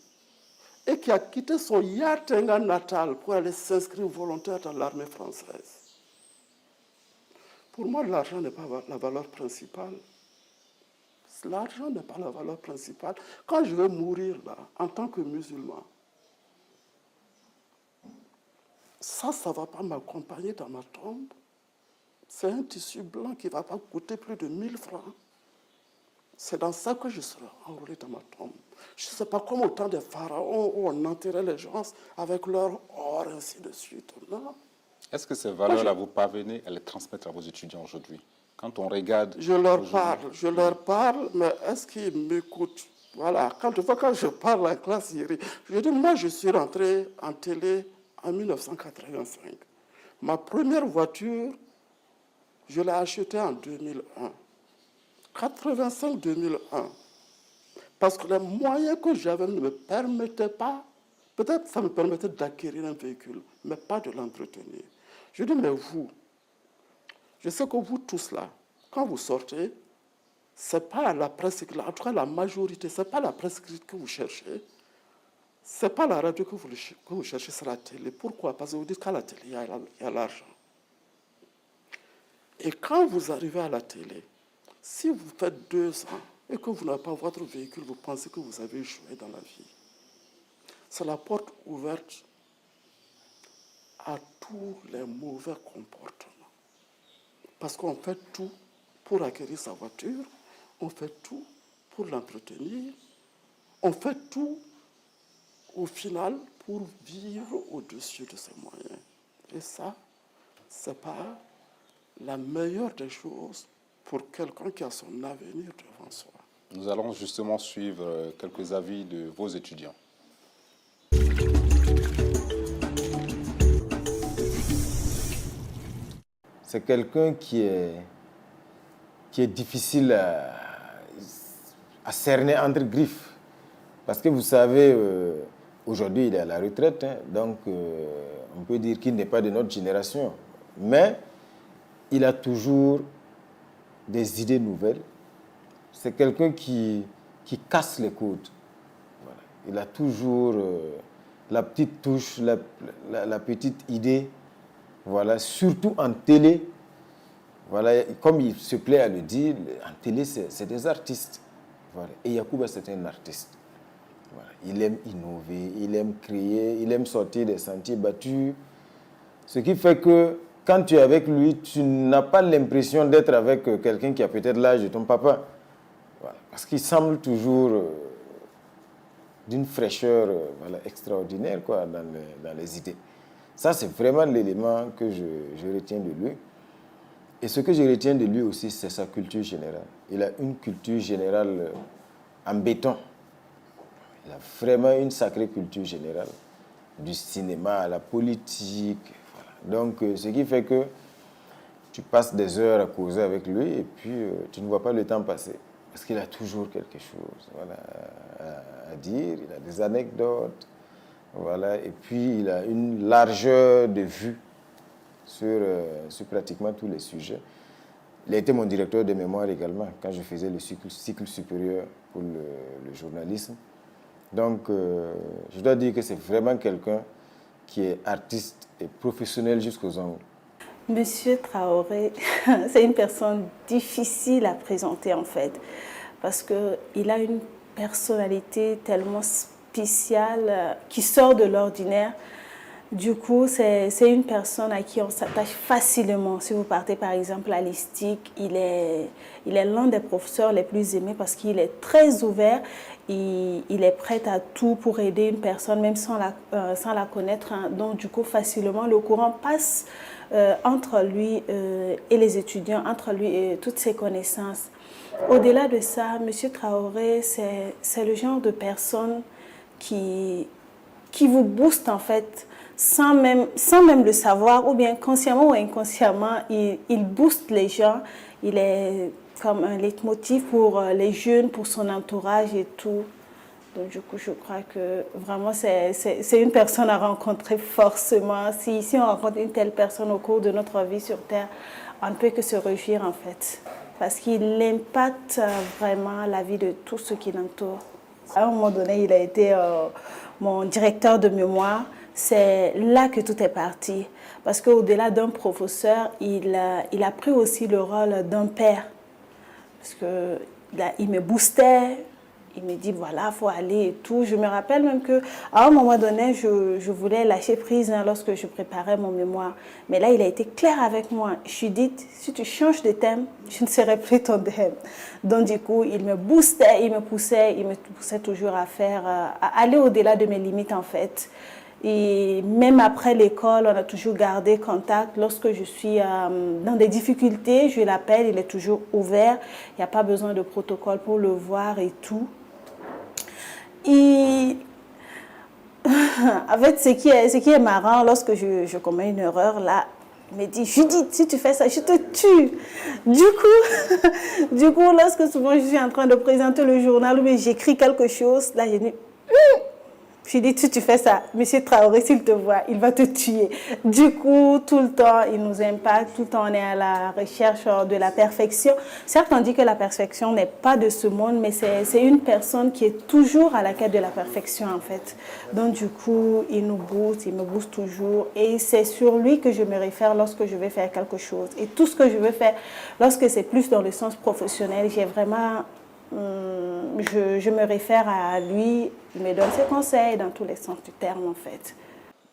et qui a quitté son Yatenga natal pour aller s'inscrire volontaire dans l'armée française. Pour moi, l'argent n'est pas la valeur principale. L'argent n'est pas la valeur principale. Quand je vais mourir là, en tant que musulman, ça ne va pas m'accompagner dans ma tombe. C'est un tissu blanc qui ne va pas coûter plus de 1000 francs. C'est dans ça que je serai enroulé dans ma tombe. Je ne sais pas comme au temps des pharaons où on enterrait les gens avec leur or, ainsi de suite. Non. Est-ce que ces valeurs-là, vous parvenez à les transmettre à vos étudiants aujourd'hui? Quand on regarde... Je leur parle, mais est-ce qu'ils m'écoutent? Voilà, quand je parle à la classe, je dis, moi, je suis rentré en télé en 1985. Ma première voiture, je l'ai achetée en 2001. 85-2001. Parce que les moyens que j'avais ne me permettaient pas, peut-être ça me permettait d'acquérir un véhicule, mais pas de l'entretenir. Je dis, mais vous, je sais que vous tous là, quand vous sortez, ce n'est pas la presse, en tout cas la majorité, ce n'est pas la presse que vous cherchez, ce n'est pas la radio que vous cherchez, c'est la télé. Pourquoi? Parce que vous dites qu'à la télé, il y a l'argent. Et quand vous arrivez à la télé, si vous faites 2 ans et que vous n'avez pas votre véhicule, vous pensez que vous avez échoué dans la vie. C'est la porte ouverte à tous les mauvais comportements. Parce qu'on fait tout pour acquérir sa voiture, on fait tout pour l'entretenir, on fait tout, au final, pour vivre au-dessus de ses moyens. Et ça, ce n'est pas la meilleure des choses pour quelqu'un qui a son avenir devant soi. Nous allons justement suivre quelques avis de vos étudiants. C'est quelqu'un qui est difficile à cerner entre griffes. Parce que vous savez, aujourd'hui il est à la retraite, donc on peut dire qu'il n'est pas de notre génération. Mais il a toujours des idées nouvelles. C'est quelqu'un qui casse les codes. Voilà. Il a toujours la petite touche, la petite idée. Voilà, surtout en télé, voilà, comme il se plaît à le dire, en télé, c'est des artistes. Voilà. Et Yacouba, c'est un artiste. Voilà. Il aime innover, il aime créer, il aime sortir des sentiers battus. Ce qui fait que quand tu es avec lui, tu n'as pas l'impression d'être avec quelqu'un qui a peut-être l'âge de ton papa. Voilà. Parce qu'il semble toujours d'une fraîcheur voilà, extraordinaire quoi, dans les idées. Ça, c'est vraiment l'élément que je retiens de lui. Et ce que je retiens de lui aussi, c'est sa culture générale. Il a une culture générale en béton. Il a vraiment une sacrée culture générale, du cinéma à la politique. Voilà. Donc, ce qui fait que tu passes des heures à causer avec lui et puis tu ne vois pas le temps passer. Parce qu'il a toujours quelque chose, voilà, à dire, il a des anecdotes, voilà, et puis il a une largeur de vue sur pratiquement tous les sujets. Il a été mon directeur de mémoire également quand je faisais le cycle supérieur pour le journalisme. Donc, je dois dire que c'est vraiment quelqu'un qui est artiste et professionnel jusqu'aux ongles. Monsieur Traoré, c'est une personne difficile à présenter en fait, parce qu'il a une personnalité tellement spéciale qui sort de l'ordinaire. Du coup, c'est une personne à qui on s'attache facilement. Si vous partez par exemple à l'ISTIC, il est l'un des professeurs les plus aimés parce qu'il est très ouvert. Il est prêt à tout pour aider une personne, même sans la connaître. Donc du coup, facilement, le courant passe entre lui et les étudiants, entre lui et toutes ses connaissances. Au-delà de ça, M. Traoré, c'est le genre de personne qui vous booste en fait, sans même le savoir, ou bien consciemment ou inconsciemment, il booste les gens. Il est comme un leitmotiv pour les jeunes, pour son entourage et tout. Donc du coup, je crois que vraiment, c'est une personne à rencontrer forcément. Si on rencontre une telle personne au cours de notre vie sur Terre, on ne peut que se réjouir en fait. Parce qu'il impacte vraiment la vie de tous ceux qui l'entourent. À un moment donné, il a été mon directeur de mémoire. C'est là que tout est parti. Parce qu'au-delà d'un professeur, il a pris aussi le rôle d'un père. Parce qu'il me boostait, il me dit voilà, il faut aller et tout. Je me rappelle même qu'à un moment donné, je voulais lâcher prise lorsque je préparais mon mémoire. Mais là, il a été clair avec moi. Je suis dit, si tu changes de thème, je ne serai plus ton thème. Donc du coup, il me boostait, il me poussait toujours à aller au-delà de mes limites en fait. Et même après l'école, on a toujours gardé contact. Lorsque je suis dans des difficultés, je l'appelle, il est toujours ouvert. Il n'y a pas besoin de protocole pour le voir et tout. Et en fait, ce qui est marrant, lorsque je commets une erreur, là, il me dit, Judith, si tu fais ça, je te tue. Du coup, lorsque souvent je suis en train de présenter le journal ou j'écris quelque chose, là, j'ai dit, je lui dis, si tu fais ça, monsieur Traoré, s'il te voit, il va te tuer. Du coup, tout le temps, il nous impacte, tout le temps, on est à la recherche de la perfection. Certes, on dit que la perfection n'est pas de ce monde, mais c'est une personne qui est toujours à la quête de la perfection, en fait. Donc, du coup, il me booste toujours. Et c'est sur lui que je me réfère lorsque je vais faire quelque chose. Et tout ce que je veux faire, lorsque c'est plus dans le sens professionnel, j'ai vraiment... Je me réfère à lui, il me donne ses conseils dans tous les sens du terme en fait.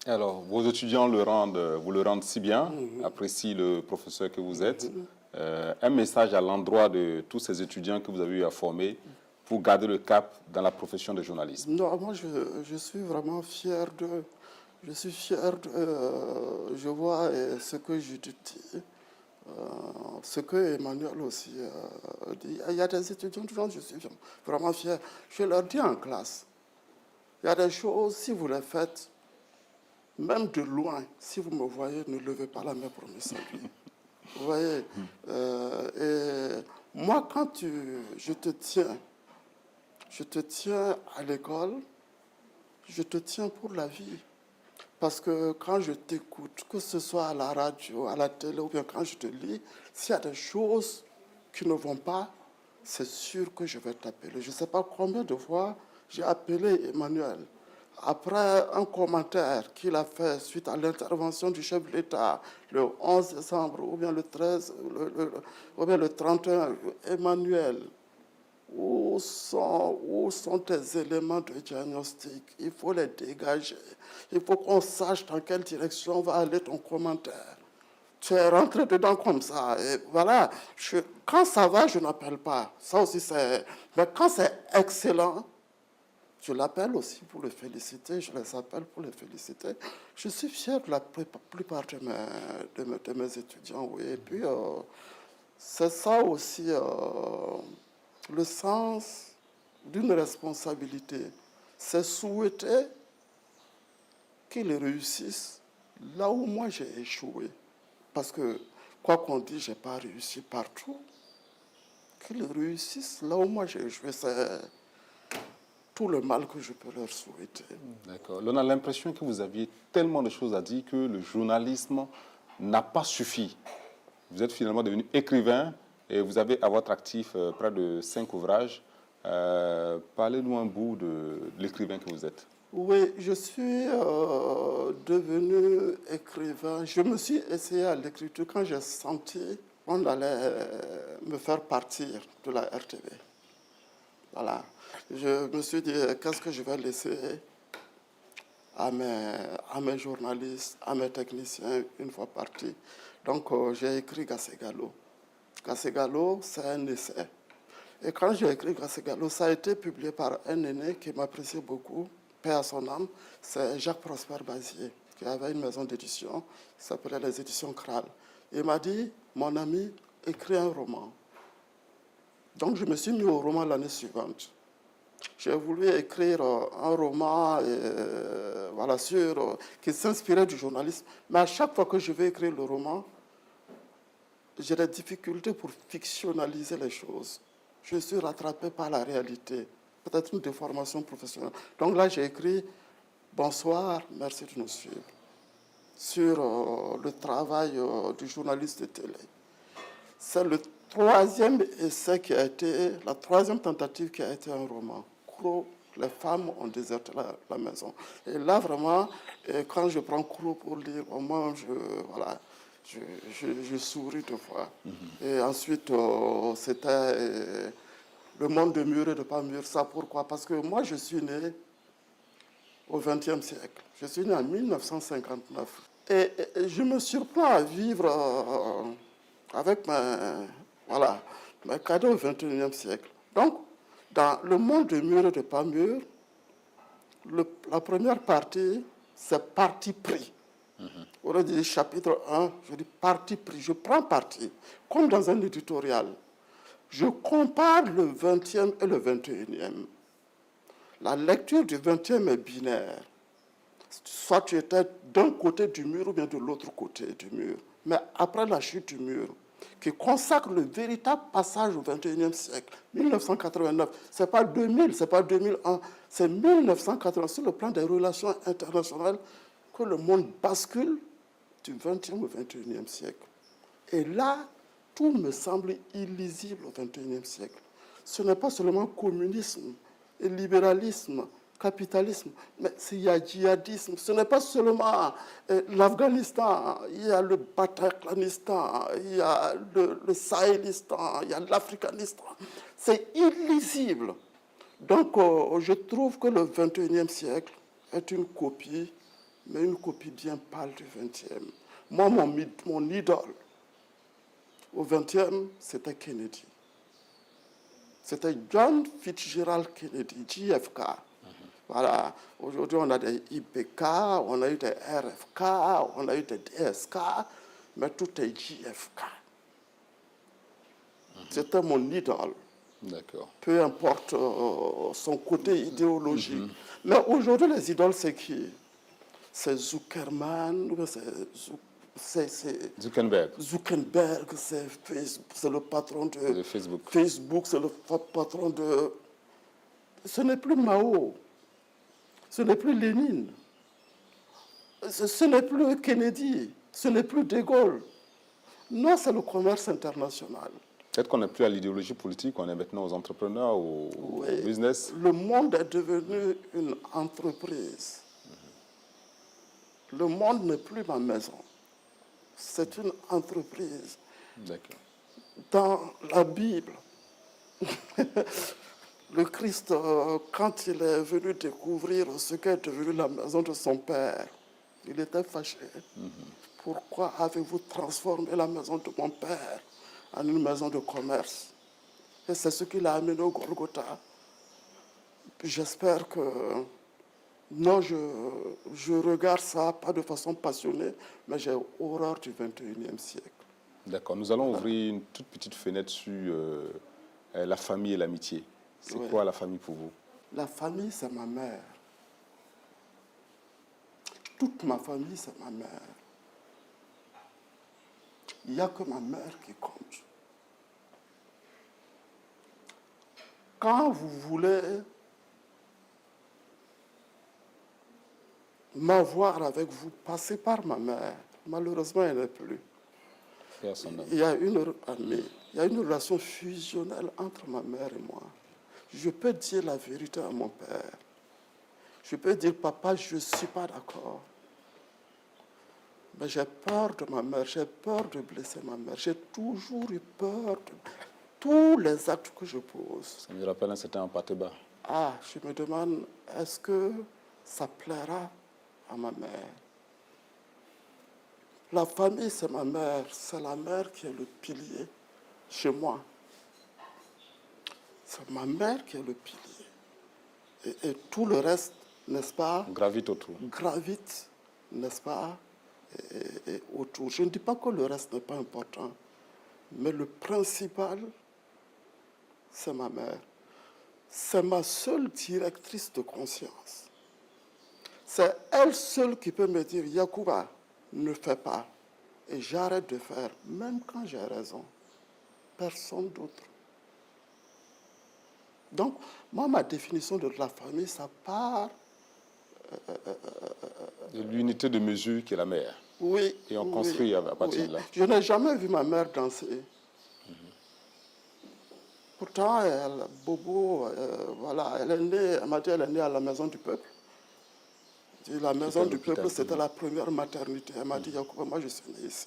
Alors, vos étudiants vous le rendent si bien, apprécient le professeur que vous êtes. Un message à l'endroit de tous ces étudiants que vous avez eu à former pour garder le cap dans la profession de journalisme. Non, moi je suis vraiment fier de... je vois ce que je te dis. Ce que Emmanuel aussi dit, il y a des étudiants dont je suis vraiment fier. Je leur dis en classe, il y a des choses, si vous les faites, même de loin, si vous me voyez, ne levez pas la main pour me saluer. Vous voyez, et moi, quand je te tiens à l'école, je te tiens pour la vie. Parce que quand je t'écoute, que ce soit à la radio, à la télé ou bien quand je te lis, s'il y a des choses qui ne vont pas, c'est sûr que je vais t'appeler. Je ne sais pas combien de fois j'ai appelé Emmanuel. Après un commentaire qu'il a fait suite à l'intervention du chef de l'État le 11 décembre ou bien le 13, ou bien le 31, Emmanuel, où sont tes éléments de diagnostic? Il faut les dégager. Il faut qu'on sache dans quelle direction va aller ton commentaire. Tu es rentré dedans comme ça. Et voilà. Quand ça va, je n'appelle pas. Ça aussi, c'est... Mais quand c'est excellent, Je l'appelle aussi pour le féliciter, je les appelle pour les féliciter. Je suis fier de la plupart de mes étudiants, oui. Et puis, c'est ça aussi le sens d'une responsabilité. C'est souhaiter qu'ils réussissent là où moi j'ai échoué. Parce que, quoi qu'on dise, je n'ai pas réussi partout. Qu'ils réussissent là où moi j'ai échoué, c'est tout le mal que je peux leur souhaiter. D'accord. On a l'impression que vous aviez tellement de choses à dire que le journalisme n'a pas suffi. Vous êtes finalement devenu écrivain et vous avez à votre actif près de 5 ouvrages. Parlez-nous un bout de l'écrivain que vous êtes. Oui, je suis devenu écrivain. Je me suis essayé à l'écriture quand j'ai senti qu'on allait me faire partir de la RTV. Voilà. Je me suis dit, qu'est-ce que je vais laisser à mes journalistes, à mes techniciens une fois partis. Donc, j'ai écrit Gassé-Gallo. Gassé-Gallo, c'est un essai. Et quand j'ai écrit Gassé-Gallo, ça a été publié par un aîné qui m'appréciait beaucoup, paix à son âme, c'est Jacques-Prosper Bazier, qui avait une maison d'édition qui s'appelait les éditions Kral. Il m'a dit, mon ami, écris un roman. Donc, je me suis mis au roman l'année suivante. J'ai voulu écrire un roman voilà, qui s'inspirait du journalisme. Mais à chaque fois que je vais écrire le roman, j'ai des difficultés pour fictionnaliser les choses. Je suis rattrapé par la réalité, peut-être une déformation professionnelle. Donc là, j'ai écrit « Bonsoir, merci de nous suivre » sur le travail du journaliste de télé. C'est le troisième essai qui a été, la troisième tentative qui a été un roman. Kro, les femmes ont déserté la maison. Et là, vraiment, quand je prends Kro pour lire, au moins, je souris deux fois. Et ensuite, c'était le monde de mûr et de pas mûr. Ça, pourquoi? Parce que moi, je suis né au XXe siècle. Je suis né en 1959. Et je me surprends à vivre avec mes cadeaux au XXIe siècle. Donc, dans le monde de mûr et de pas mûr, la première partie, c'est parti pris. On aurait dit chapitre 1, je dis parti pris, je prends parti, comme dans un éditorial. Je compare le 20e et le 21e. La lecture du 20e est binaire. Soit tu étais d'un côté du mur ou bien de l'autre côté du mur. Mais après la chute du mur, qui consacre le véritable passage au XXIe siècle, 1989, ce n'est pas 2000, ce n'est pas 2001, c'est 1980, sur le plan des relations internationales, que le monde bascule du XXe au XXIe siècle. Et là, tout me semble illisible au XXIe siècle. Ce n'est pas seulement communisme et libéralisme, capitalisme, mais il y a djihadisme. Ce n'est pas seulement l'Afghanistan, il y a le Bataclanistan, il y a le Sahélistan, il y a l'Africanistan. C'est illisible. Donc, je trouve que le XXIe siècle est une copie, mais une copie bien pâle du XXe. Moi, mon idole au XXe, c'était Kennedy. C'était John Fitzgerald Kennedy, JFK. Voilà. Aujourd'hui, on a des IPK, on a eu des RFK, on a eu des DSK, mais tout est JFK. C'était mon idole. D'accord. Peu importe son côté idéologique. Mais aujourd'hui, les idoles, c'est qui? C'est Zuckerman, c'est Zuckerberg. Zuckerberg, c'est le patron de Facebook. Facebook, c'est le patron de... Ce n'est plus Mao, ce n'est plus Lénine, ce n'est plus Kennedy, ce n'est plus De Gaulle. Non, c'est le commerce international. Peut-être qu'on n'est plus à l'idéologie politique, on est maintenant aux entrepreneurs, au business. Le monde est devenu une entreprise. Le monde n'est plus ma maison. C'est une entreprise. D'accord. Dans la Bible, le Christ, quand il est venu découvrir ce qu'est devenu la maison de son Père, il était fâché. Pourquoi avez-vous transformé la maison de mon Père en une maison de commerce? Et c'est ce qui l'a amené au Golgotha. j'espère que... Non, je regarde ça pas de façon passionnée, mais j'ai horreur du 21e siècle. D'accord, nous allons ouvrir une toute petite fenêtre sur la famille et l'amitié. C'est quoi la famille pour vous? La famille, c'est ma mère. Toute ma famille, c'est ma mère. Il n'y a que ma mère qui compte. Quand vous voulez m'avoir avec vous, passez par ma mère. Malheureusement, elle n'est plus. Il y a une relation fusionnelle entre ma mère et moi. Je peux dire la vérité à mon père. Je peux dire, papa, je ne suis pas d'accord. Mais j'ai peur de ma mère, j'ai peur de blesser ma mère. J'ai toujours eu peur de tous les actes que je pose. Ça me rappelle un certain Pateba. Ah, je me demande, est-ce que ça plaira à ma mère? La famille, c'est ma mère. C'est la mère qui est le pilier chez moi. C'est ma mère qui est le pilier. Et tout le reste, n'est-ce pas? Gravite autour. Gravite, n'est-ce pas? Et autour. Je ne dis pas que le reste n'est pas important, mais le principal, c'est ma mère. C'est ma seule directrice de conscience. C'est elle seule qui peut me dire, Yacouba, ne fais pas. Et j'arrête de faire, même quand j'ai raison. Personne d'autre. Donc, moi, ma définition de la famille, ça part... de l'unité de mesure qui est la mère. Oui. Et on construit à partir de là. Je n'ai jamais vu ma mère danser. Pourtant, Bobo, voilà, elle m'a dit qu'elle est née à la maison du peuple. La maison du peuple, c'était la première maternité. Elle m'a dit, Yacouba, moi je suis né ici.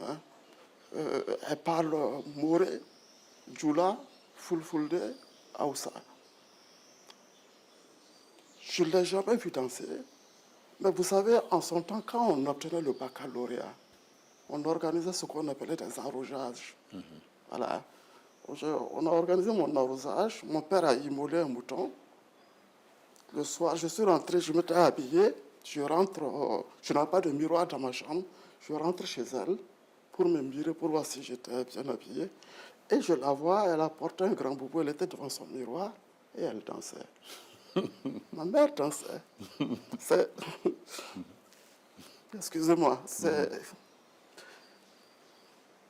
Hein? Elle parle Moré, Djoula, Fulfulde, Aoussa. Je ne l'ai jamais vu danser. Mais vous savez, en son temps, quand on obtenait le baccalauréat, on organisait ce qu'on appelait des arrosages. Voilà. On a organisé mon arrosage. Mon père a immolé un mouton. Le soir, je suis rentré, je m'étais habillé. Je rentre, je n'avais pas de miroir dans ma chambre. Je rentre chez elle pour me mirer, pour voir si j'étais bien habillé. Et je la vois, elle a porté un grand boubou, elle était devant son miroir et elle dansait. Ma mère dansait. Excusez-moi.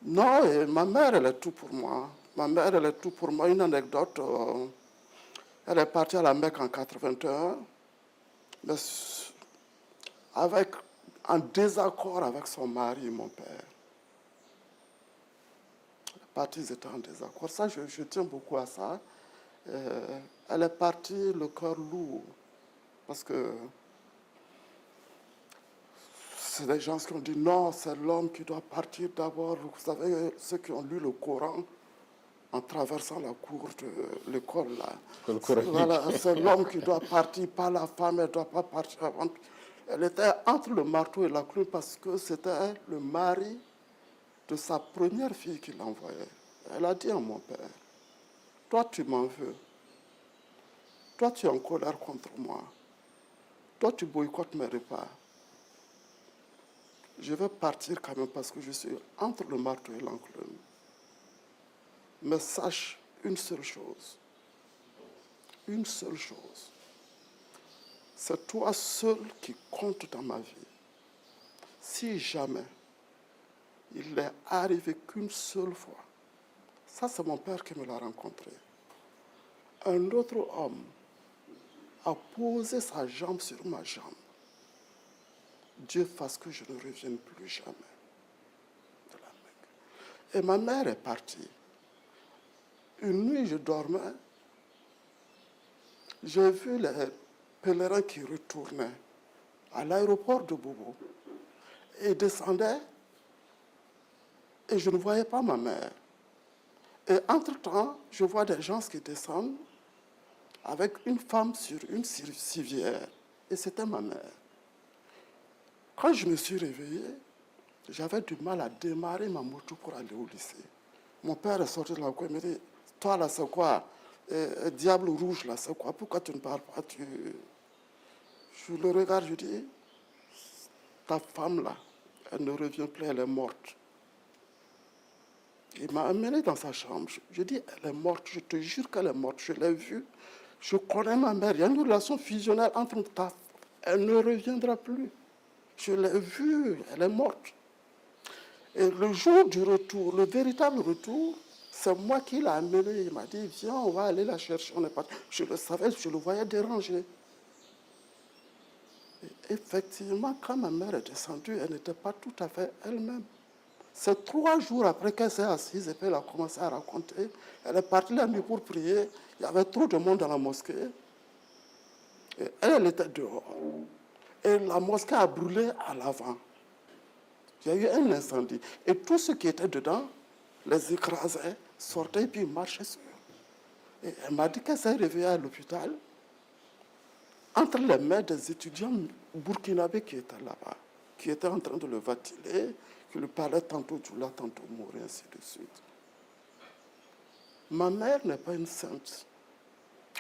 Non, et ma mère, elle est tout pour moi. Ma mère, elle est tout pour moi. Une anecdote, elle est partie à la Mecque en 81, mais en désaccord avec son mari, mon père. Les parties étaient en désaccord. Ça, je tiens beaucoup à ça. Elle est partie le cœur lourd, parce que c'est des gens qui ont dit non, c'est l'homme qui doit partir d'abord. Vous savez, ceux qui ont lu le Coran en traversant la cour de l'école, là. Voilà, c'est l'homme qui doit partir, pas la femme, elle ne doit pas partir avant. Elle était entre le marteau et la clou parce que c'était le mari de sa première fille qui l'envoyait. Elle a dit à mon père, toi tu m'en veux, toi tu es en colère contre moi, toi tu boycottes mes repas. Je vais partir quand même parce que je suis entre le marteau et l'enclume. Mais sache une seule chose, c'est toi seul qui compte dans ma vie. Si jamais il n'est arrivé qu'une seule fois, ça c'est mon père qui me l'a rencontré, un autre homme a posé sa jambe sur ma jambe. Dieu fasse que je ne revienne plus jamais de la Mecque. Et ma mère est partie. Une nuit, je dormais. J'ai vu les pèlerins qui retournaient à l'aéroport de Bobo et descendaient et je ne voyais pas ma mère. Et entre-temps, je vois des gens qui descendent avec une femme sur une civière et c'était ma mère. Quand je me suis réveillé, j'avais du mal à démarrer ma moto pour aller au lycée. Mon père est sorti de la cour et me dit, toi là c'est quoi? Diable rouge, là, c'est quoi? Pourquoi tu ne parles pas? Je le regarde, je dis, ta femme, là, elle ne revient plus, elle est morte. Il m'a amené dans sa chambre. Je dis, elle est morte, je te jure qu'elle est morte. Je l'ai vue. Je connais ma mère. Il y a une relation fusionnelle entre ta... Elle ne reviendra plus. Je l'ai vue, elle est morte. Et le jour du retour, le véritable retour, c'est moi qui l'ai amené. Il m'a dit, viens, on va aller la chercher. On est parti. Je le savais, je le voyais dérangé. Et effectivement, quand ma mère est descendue, elle n'était pas tout à fait elle-même. C'est 3 jours après qu'elle s'est assise et puis elle a commencé à raconter. Elle est partie la nuit pour prier. Il y avait trop de monde dans la mosquée. Et elle était dehors. Et la mosquée a brûlé à l'avant. Il y a eu un incendie. Et tous ceux qui étaient dedans les écrasaient, sortaient et puis marchaient sur eux. Et elle m'a dit qu'elle s'est réveillée à l'hôpital entre les mains des étudiants burkinabés qui étaient là-bas, qui étaient en train de le vatiler, qui lui parlaient tantôt Djoula, tantôt mourir, ainsi de suite. Ma mère n'est pas une sainte,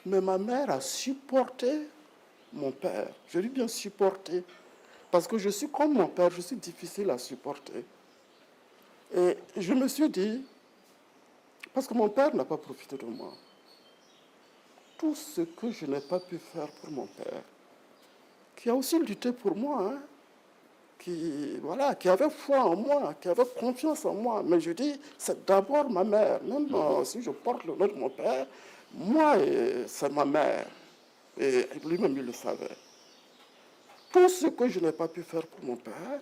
mais ma mère a supporté mon père. Je dis bien supporter, parce que je suis comme mon père, je suis difficile à supporter. Et je me suis dit, parce que mon père n'a pas profité de moi, tout ce que je n'ai pas pu faire pour mon père, qui a aussi lutté pour moi, hein, qui avait foi en moi, qui avait confiance en moi. Mais je dis, c'est d'abord ma mère. Même si je porte le nom de mon père, moi, c'est ma mère. Et lui-même, il le savait. Tout ce que je n'ai pas pu faire pour mon père,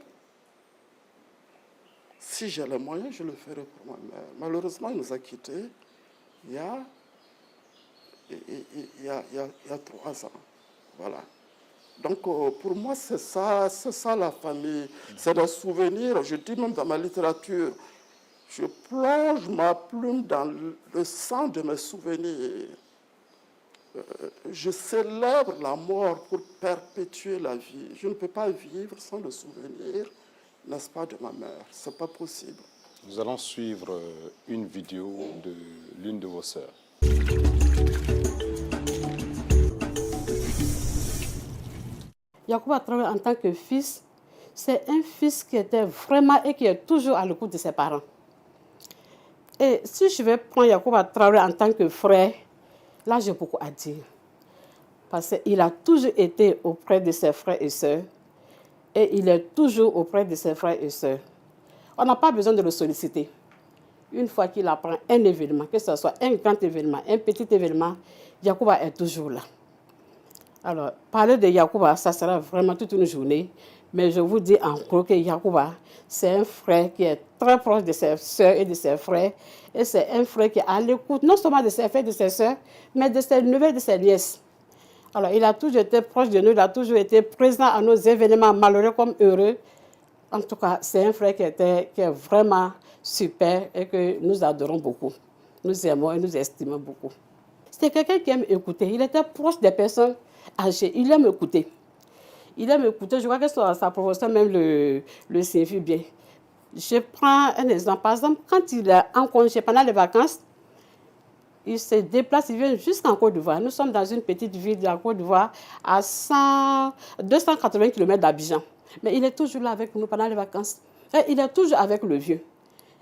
si j'ai les moyens, je le ferai pour ma mère. Malheureusement, il nous a quittés il y a 3 ans. Voilà. Donc, pour moi, c'est ça la famille. C'est des souvenirs. Je dis même dans ma littérature, je plonge ma plume dans le sang de mes souvenirs. Je célèbre la mort pour perpétuer la vie. Je ne peux pas vivre sans le souvenir, n'est-ce pas, de ma mère. Ce n'est pas possible. Nous allons suivre une vidéo de l'une de vos sœurs. Yacouba Traoré, en tant que fils, c'est un fils qui était vraiment et qui est toujours à l'écoute de ses parents. Et si je vais prendre Yacouba Traoré en tant que frère, là j'ai beaucoup à dire. Parce qu'il a toujours été auprès de ses frères et sœurs. Et il est toujours auprès de ses frères et sœurs. On n'a pas besoin de le solliciter. Une fois qu'il apprend un événement, que ce soit un grand événement, un petit événement, Yacouba est toujours là. Alors, parler de Yacouba, ça sera vraiment toute une journée. Mais je vous dis en gros que Yacouba, c'est un frère qui est très proche de ses sœurs et de ses frères. Et c'est un frère qui est à l'écoute, non seulement de ses frères et de ses sœurs, mais de ses neveux et de ses nièces. Alors, il a toujours été proche de nous, il a toujours été présent à nos événements malheureux comme heureux. En tout cas, c'est un frère qui est vraiment super et que nous adorons beaucoup. Nous aimons et nous estimons beaucoup. C'est quelqu'un qui aime écouter. Il était proche des personnes âgées. Il aime écouter. Il aime écouter. Je crois que sa profession même le signifie bien. Je prends un exemple. Par exemple, quand il est en congé pendant les vacances, il se déplace, il vient jusqu'en Côte d'Ivoire. Nous sommes dans une petite ville de la Côte d'Ivoire à 280 km d'Abidjan. Mais il est toujours là avec nous pendant les vacances. Et il est toujours avec le vieux.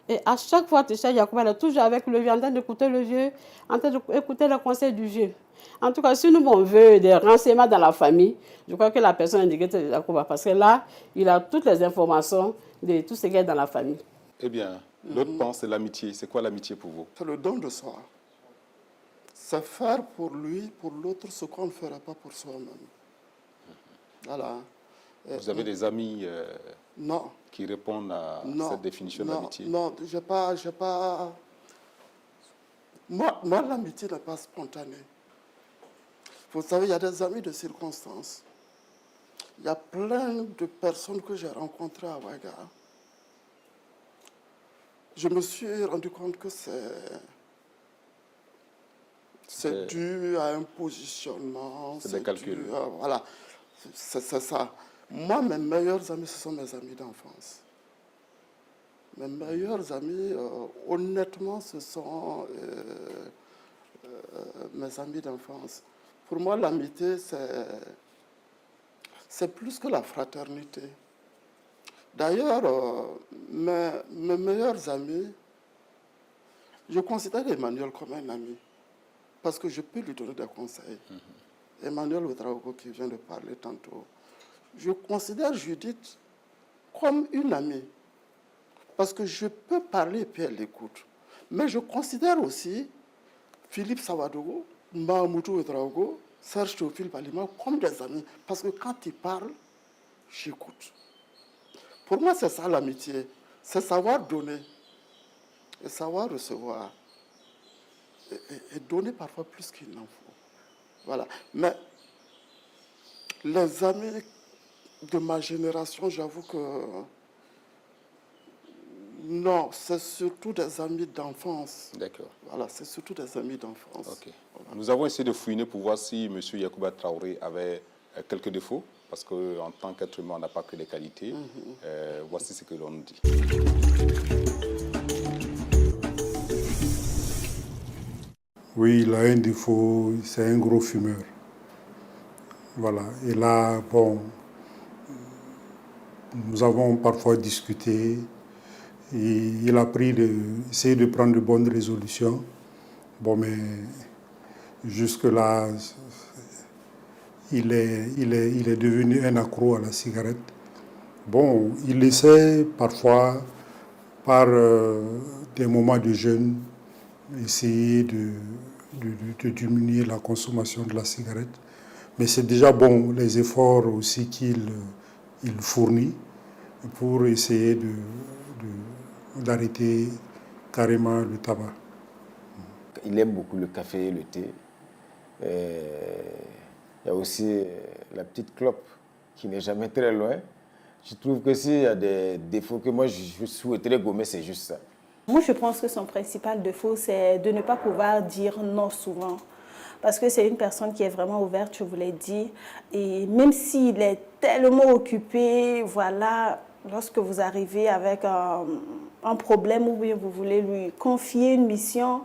Et à chaque fois, tu sais, Yacouba est toujours avec le vieux, en train d'écouter le vieux, en train d'écouter le conseil du vieux. En tout cas, si nous, on veut des renseignements dans la famille, je crois que la personne indiquée, c'est Yacouba, parce que là, il a toutes les informations de tout ce qui est dans la famille. Eh bien, l'autre pan, c'est l'amitié. C'est quoi l'amitié pour vous? C'est le don de soi. C'est faire pour lui, pour l'autre, ce qu'on ne ferait pas pour soi-même. Voilà. Vous avez des amis non. qui répondent à cette définition d'amitié? Non, j'ai pas... Moi, l'amitié n'est pas spontanée. Vous savez, il y a des amis de circonstances. Il y a plein de personnes que j'ai rencontrées à Ouaga. Je me suis rendu compte que c'est dû à un positionnement. C'est des calculs. Voilà, c'est ça. Moi, mes meilleurs amis, ce sont mes amis d'enfance. Mes meilleurs amis, honnêtement, ce sont mes amis d'enfance. Pour moi, l'amitié, c'est plus que la fraternité. D'ailleurs, mes meilleurs amis, je considère Emmanuel comme un ami, parce que je peux lui donner des conseils. Emmanuel Ouedraogo qui vient de parler tantôt, je considère Judith comme une amie, parce que je peux parler et puis elle écoute. Mais je considère aussi Philippe Sawadogo, Mahamoudou Ouedraogo, Serge Théophile Balima comme des amis, parce que quand ils parlent, j'écoute. Pour moi, c'est ça l'amitié, c'est savoir donner et savoir recevoir. Et donner parfois plus qu'il n'en faut. Voilà. Mais les amis de ma génération, j'avoue que non, c'est surtout des amis d'enfance. D'accord. Voilà, c'est surtout des amis d'enfance. Ok. Voilà. Nous avons essayé de fouiner pour voir si M. Yacouba Traoré avait quelques défauts, parce qu'en tant qu'être humain, on n'a pas que des qualités. Voici ce que l'on nous dit. Oui, il a un défaut, c'est un gros fumeur. Voilà. Et là, bon, nous avons parfois discuté. Et il a essayé de prendre de bonnes résolutions. Bon, mais jusque-là, il est devenu un accro à la cigarette. Bon, il essaie parfois, par des moments de jeûne, essayer de diminuer la consommation de la cigarette. Mais c'est déjà bon, les efforts aussi qu'il fournit pour essayer d'arrêter carrément le tabac. Il aime beaucoup le café et le thé. Il y a aussi la petite clope qui n'est jamais très loin. Je trouve que s'il y a des défauts que moi je souhaiterais gommer, c'est juste ça. Moi, je pense que son principal défaut, c'est de ne pas pouvoir dire non souvent. Parce que c'est une personne qui est vraiment ouverte, je vous l'ai dit. Et même s'il est tellement occupé, voilà, lorsque vous arrivez avec un problème ou bien vous voulez lui confier une mission,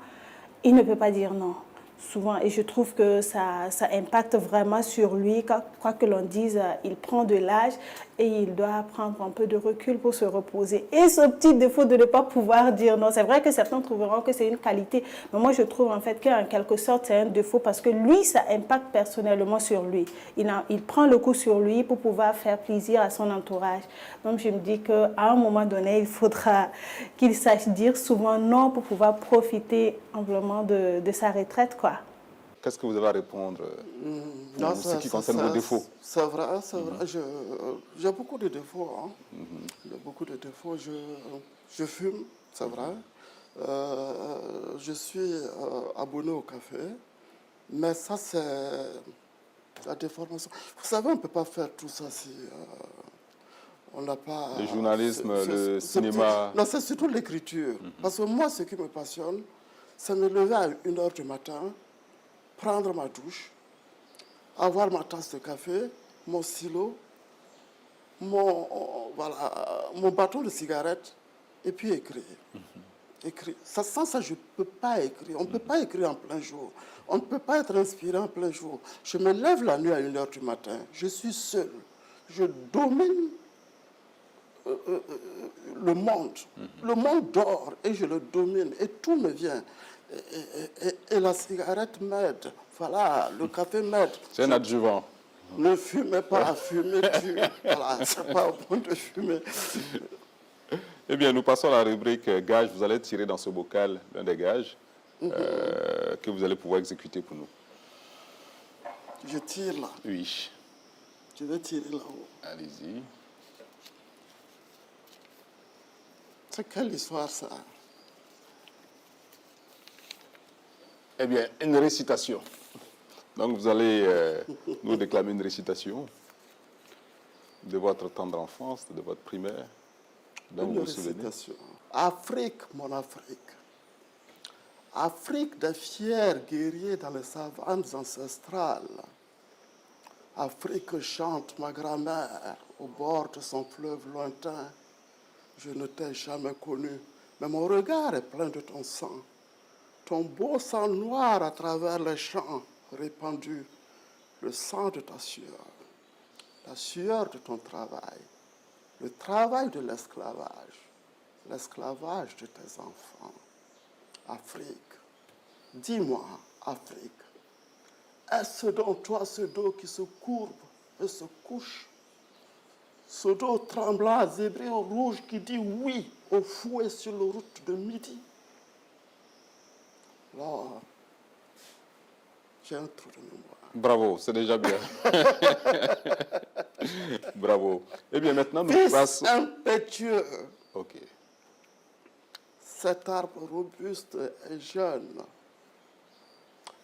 il ne peut pas dire non. Souvent, et je trouve que ça impacte vraiment sur lui. Quoi que l'on dise, il prend de l'âge et il doit prendre un peu de recul pour se reposer. Et ce petit défaut de ne pas pouvoir dire non, c'est vrai que certains trouveront que c'est une qualité, mais moi je trouve en fait qu'en quelque sorte c'est un défaut parce que lui, ça impacte personnellement sur lui. Il prend le coup sur lui pour pouvoir faire plaisir à son entourage. Donc je me dis qu'à un moment donné, il faudra qu'il sache dire souvent non pour pouvoir profiter amplement de sa retraite, quoi. Qu'est-ce que vous avez à répondre en ce qui concerne vos défauts? C'est vrai, c'est vrai. J'ai beaucoup de défauts. Hein. J'ai beaucoup de défauts. Je fume, c'est vrai. Je suis abonné au café. Mais ça, c'est la déformation. Vous savez, on ne peut pas faire tout ça si on n'a pas... Le journalisme, le cinéma... Non, c'est surtout l'écriture. Parce que moi, ce qui me passionne, c'est me lever à 1h du matin, prendre ma douche, avoir ma tasse de café, mon stylo, mon bâton de cigarette, et puis écrire. Écrire. Sans ça, je ne peux pas écrire. On ne peut pas écrire en plein jour. On ne peut pas être inspiré en plein jour. Je me lève la nuit à 1h du matin. Je suis seul. Je domine le monde. Le monde dort et je le domine. Et tout me vient. Et la cigarette m'aide. Voilà, le café m'aide. C'est un adjuvant. Ne fumez pas, fumez tu. Voilà, c'est pas bon de fumer. Eh bien, nous passons à la rubrique gage. Vous allez tirer dans ce bocal l'un des gages que vous allez pouvoir exécuter pour nous. Je tire là. Oui. Je vais tirer là-haut. Allez-y. C'est quelle histoire ça? Eh bien, une récitation. Donc, vous allez nous déclamer une récitation de votre tendre enfance, de votre primaire. Donc, vous vous souvenez. Afrique, mon Afrique. Afrique des fiers guerriers dans les savanes ancestrales. Afrique que chante ma grand-mère au bord de son fleuve lointain. Je ne t'ai jamais connu, mais mon regard est plein de ton sang. ton beau sang noir à travers les champs répandus, le sang de ta sueur, la sueur de ton travail, le travail de l'esclavage de tes enfants. Afrique, dis-moi, Afrique, est-ce donc toi ce dos qui se courbe et se couche, ce dos tremblant, zébré au rouge qui dit oui au fouet sur la route de midi? Alors, j'ai un trou de mémoire. Bravo, c'est déjà bien. Bravo. Eh bien, maintenant, nous Fils passons... impétueux, Ok. cet arbre robuste et jeune,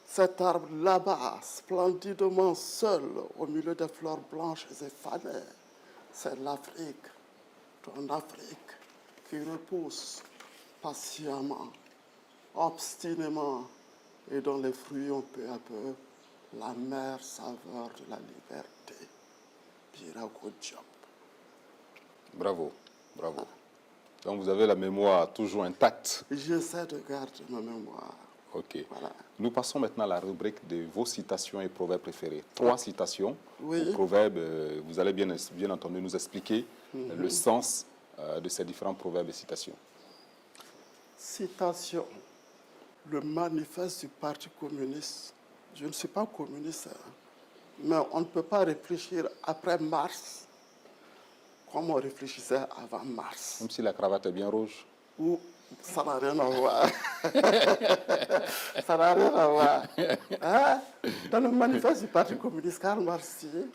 cet arbre là-bas, splendidement seul au milieu des fleurs blanches et fanées, c'est l'Afrique, ton Afrique, qui repousse patiemment, obstinément, et dont les fruits ont peu à peu l'amère saveur de la liberté. Birago Diop. Bravo, bravo. Donc vous avez la mémoire toujours intacte. J'essaie de garder ma mémoire. Ok. Voilà. Nous passons maintenant à la rubrique de vos citations et proverbes préférés. 3 citations. Oui. Aux proverbes, vous allez bien entendu nous expliquer le sens de ces différents proverbes et citations. Citation. Le manifeste du Parti communiste. Je ne suis pas communiste, hein, mais on ne peut pas réfléchir après Mars comme on réfléchissait avant Mars. Même si la cravate est bien rouge. Ou ça n'a rien à voir. Ça n'a rien à voir. Hein? Dans le manifeste du Parti communiste, Karl Marx dit,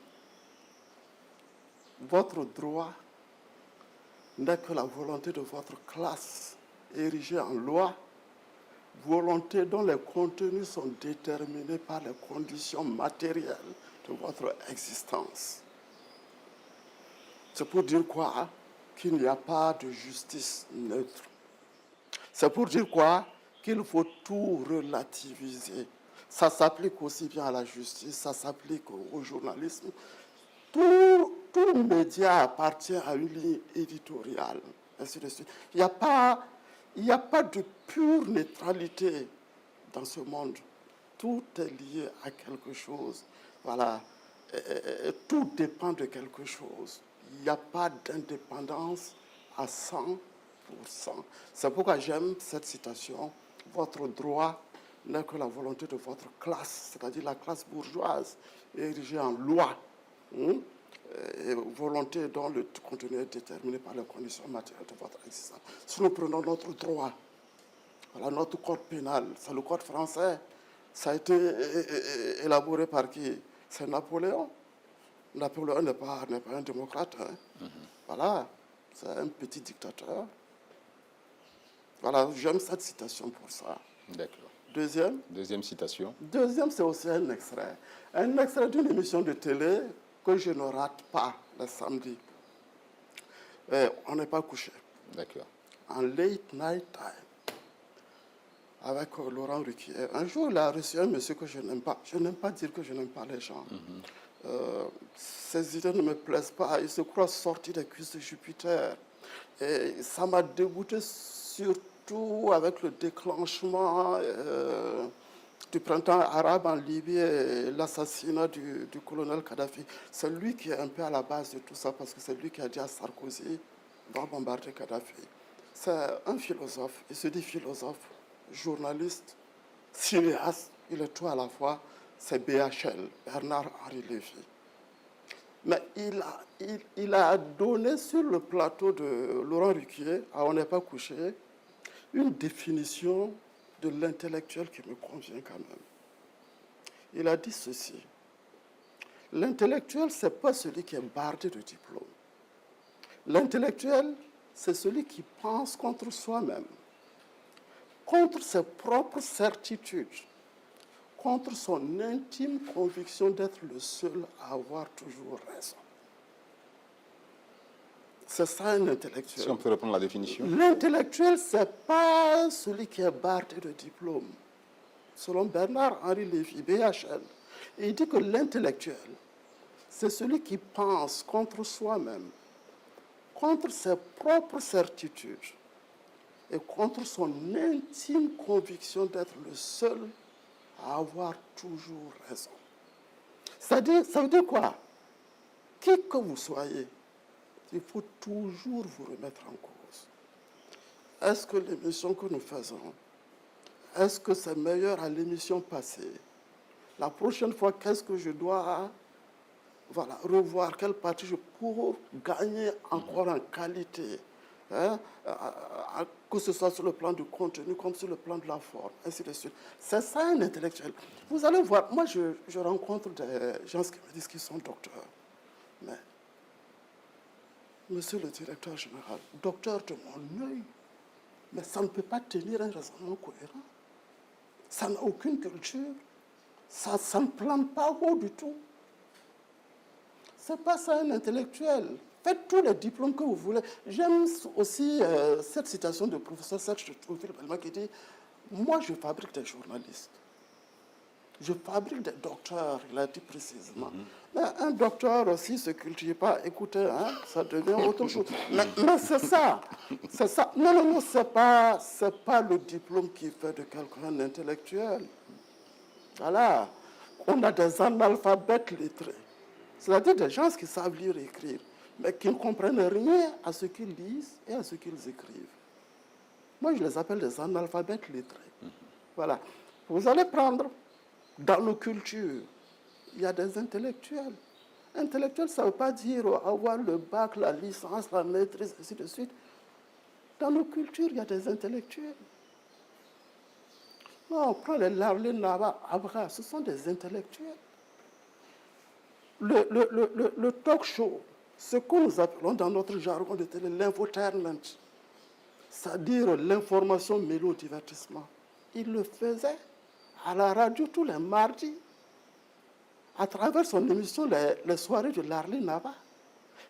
votre droit n'est que la volonté de votre classe érigée en loi, volonté dont les contenus sont déterminés par les conditions matérielles de votre existence. C'est pour dire quoi? Qu'il n'y a pas de justice neutre. C'est pour dire quoi? Qu'il faut tout relativiser. Ça s'applique aussi bien à la justice, ça s'applique au journalisme. Tout média appartient à une ligne éditoriale, ainsi de suite. Il n'y a pas de pure neutralité dans ce monde. Tout est lié à quelque chose. Voilà. Et tout dépend de quelque chose. Il n'y a pas d'indépendance à 100%. C'est pourquoi j'aime cette citation. Votre droit n'est que la volonté de votre classe, c'est-à-dire la classe bourgeoise, érigée en loi. Et volonté dont le contenu est déterminé par les conditions matérielles de votre existence. Si nous prenons notre droit, voilà, notre code pénal, c'est le code français, ça a été élaboré par qui? C'est Napoléon. Napoléon n'est pas un démocrate. Hein. Voilà, c'est un petit dictateur. Voilà, j'aime cette citation pour ça. D'accord. Deuxième citation. Deuxième, c'est aussi un extrait. Un extrait d'une émission de télé que je ne rate pas le samedi. On n'est pas couché. D'accord. En late night time, avec Laurent Ruquier. Un jour, il a reçu un monsieur que je n'aime pas. Je n'aime pas dire que je n'aime pas les gens. Ses idées ne me plaisent pas. Il se croit sorti des cuisses de Jupiter. Et ça m'a dégoûté surtout avec le déclenchement du printemps arabe en Libye et l'assassinat du colonel Kadhafi. C'est lui qui est un peu à la base de tout ça parce que c'est lui qui a dit à Sarkozy va bombarder Kadhafi. C'est un philosophe. Il se dit philosophe, journaliste, cinéaste. Il est tout à la fois. C'est BHL, Bernard-Henri Lévy. Mais il a donné sur le plateau de Laurent Ruquier, à On n'est pas couché, une définition de l'intellectuel qui me convient quand même. Il a dit ceci. L'intellectuel, ce n'est pas celui qui est bardé de diplôme. L'intellectuel, c'est celui qui pense contre soi-même, contre ses propres certitudes, contre son intime conviction d'être le seul à avoir toujours raison. C'est ça un intellectuel. Si on peut reprendre la définition. L'intellectuel, ce n'est pas celui qui est bardé de diplôme. Selon Bernard-Henri Lévy, BHL, il dit que l'intellectuel, c'est celui qui pense contre soi-même, contre ses propres certitudes, et contre son intime conviction d'être le seul à avoir toujours raison. Ça veut dire quoi? Qui que vous soyez, il faut toujours vous remettre en cause. Est-ce que l'émission que nous faisons, est-ce que c'est meilleur à l'émission passée? La prochaine fois, qu'est-ce que je dois revoir? Quelle partie je pour gagner encore en qualité, hein? Que ce soit sur le plan du contenu comme sur le plan de la forme, ainsi de suite. C'est ça un intellectuel. Vous allez voir, moi je rencontre des gens qui me disent qu'ils sont docteurs. Mais, monsieur le directeur général, docteur de mon œil, mais ça ne peut pas tenir un raisonnement cohérent. Ça n'a aucune culture. Ça ne plante pas haut du tout. C'est pas ça un intellectuel. Faites tous les diplômes que vous voulez. J'aime aussi cette citation de professeur Serge Trouville-Bellemare qui dit « Moi, je fabrique des journalistes. Je fabrique des docteurs, il a dit précisément. Mais un docteur, s'il ne se cultive pas, écoutez, hein, ça devient autre chose. Mais c'est ça. C'est ça. Non, c'est pas le diplôme qui fait de quelqu'un un intellectuel. Voilà. On a des analphabètes lettrés. C'est-à-dire des gens qui savent lire et écrire, mais qui ne comprennent rien à ce qu'ils lisent et à ce qu'ils écrivent. Moi, je les appelle des analphabètes lettrés. Voilà. Vous allez prendre dans nos cultures, il y a des intellectuels. Intellectuel, ça ne veut pas dire avoir le bac, la licence, la maîtrise, ainsi de suite. Dans nos cultures, il y a des intellectuels. Non, on prend les Larlé Nava, Abra, ce sont des intellectuels. Le talk show, ce que nous appelons dans notre jargon de télé l'infotainment, c'est-à-dire l'information mêlée au divertissement, il le faisait à la radio tous les mardis, à travers son émission les soirées de Larlé Nava.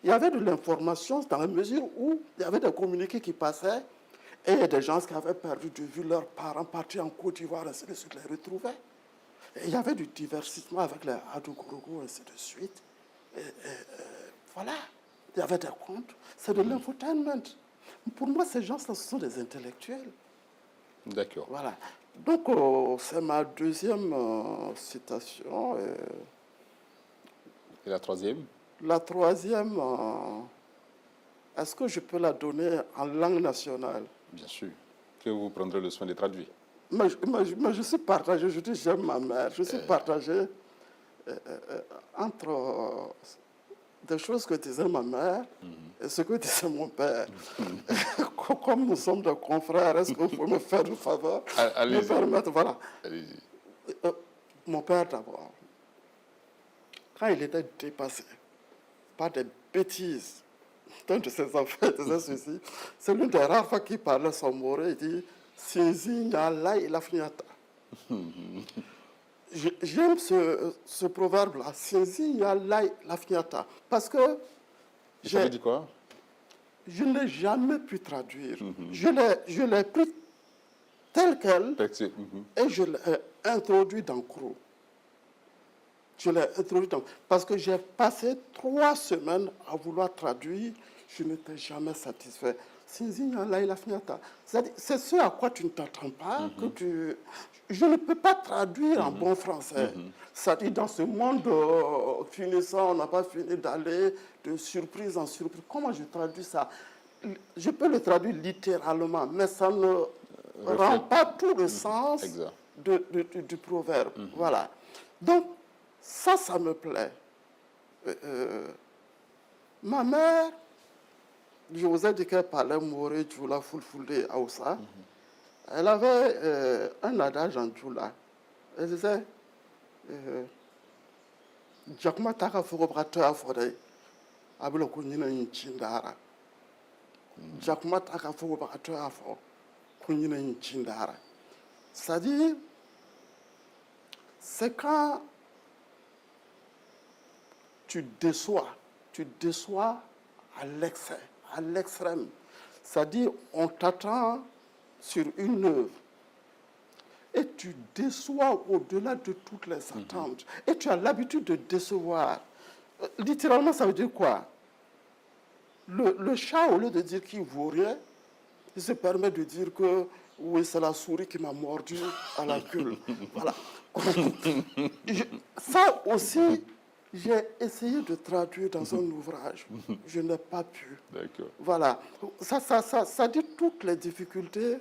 Il y avait de l'information dans la mesure où il y avait des communiqués qui passaient et des gens qui avaient perdu de vue leurs parents partis en Côte d'Ivoire, ainsi de suite, les retrouvaient. Et il y avait du divertissement avec les Adou-Gorogo, ainsi de suite. Voilà, il y avait des contes. C'est de l'infotainment. Pour moi, ces gens-là, ce sont des intellectuels. D'accord. Voilà. Donc, c'est ma deuxième citation. Et la troisième? La troisième, est-ce que je peux la donner en langue nationale? Bien sûr. Que vous prendrez le soin de traduire. Mais je suis partagé, je dis j'aime ma mère, je suis partagé entre des choses que disait ma mère et ce que disait mon père. Comme nous sommes des confrères, est-ce que vous pouvez me faire une faveur? Me permettre, voilà. Mon père d'abord, quand il était dépassé par des bêtises d'un de ses enfants, c'est l'une des rares fois qu'il parlait son moré, il dit j'aime ce proverbe-là, parce que ça veut dire quoi? Je ne l'ai jamais pu traduire. Je l'ai pris tel quel et je l'ai introduit dans Kro. Parce que j'ai passé 3 semaines à vouloir traduire, je n'étais jamais satisfait. C'est ce à quoi tu ne t'attends pas, je ne peux pas traduire en bon français. C'est-à-dire, dans ce monde finissant, on n'a pas fini d'aller de surprise en surprise. Comment je traduis ça? Je peux le traduire littéralement, mais ça ne rend pas tout le sens du proverbe. Voilà. Donc, ça me plaît. Ma mère, je vous ai dit qu'elle parlait Moré, Djoula, Fulfulde, Aoussa. Elle avait un adage en Djoula. Elle disait Jakuma taka fokobrato afore abilo kunyina nchindara. Jakuma taka fokobrato afore kunyina nchindara. C'est-à-dire, c'est quand tu déçois à l'excès, à l'extrême. C'est-à-dire, on t'attend sur une œuvre et tu déçois au-delà de toutes les attentes. Et tu as l'habitude de décevoir. Littéralement, ça veut dire quoi? Le chat, au lieu de dire qu'il vaut rien, il se permet de dire que oui, c'est la souris qui m'a mordu à la queue. Voilà. Ça aussi, j'ai essayé de traduire dans un ouvrage. Je n'ai pas pu. D'accord. Voilà. Ça dit toutes les difficultés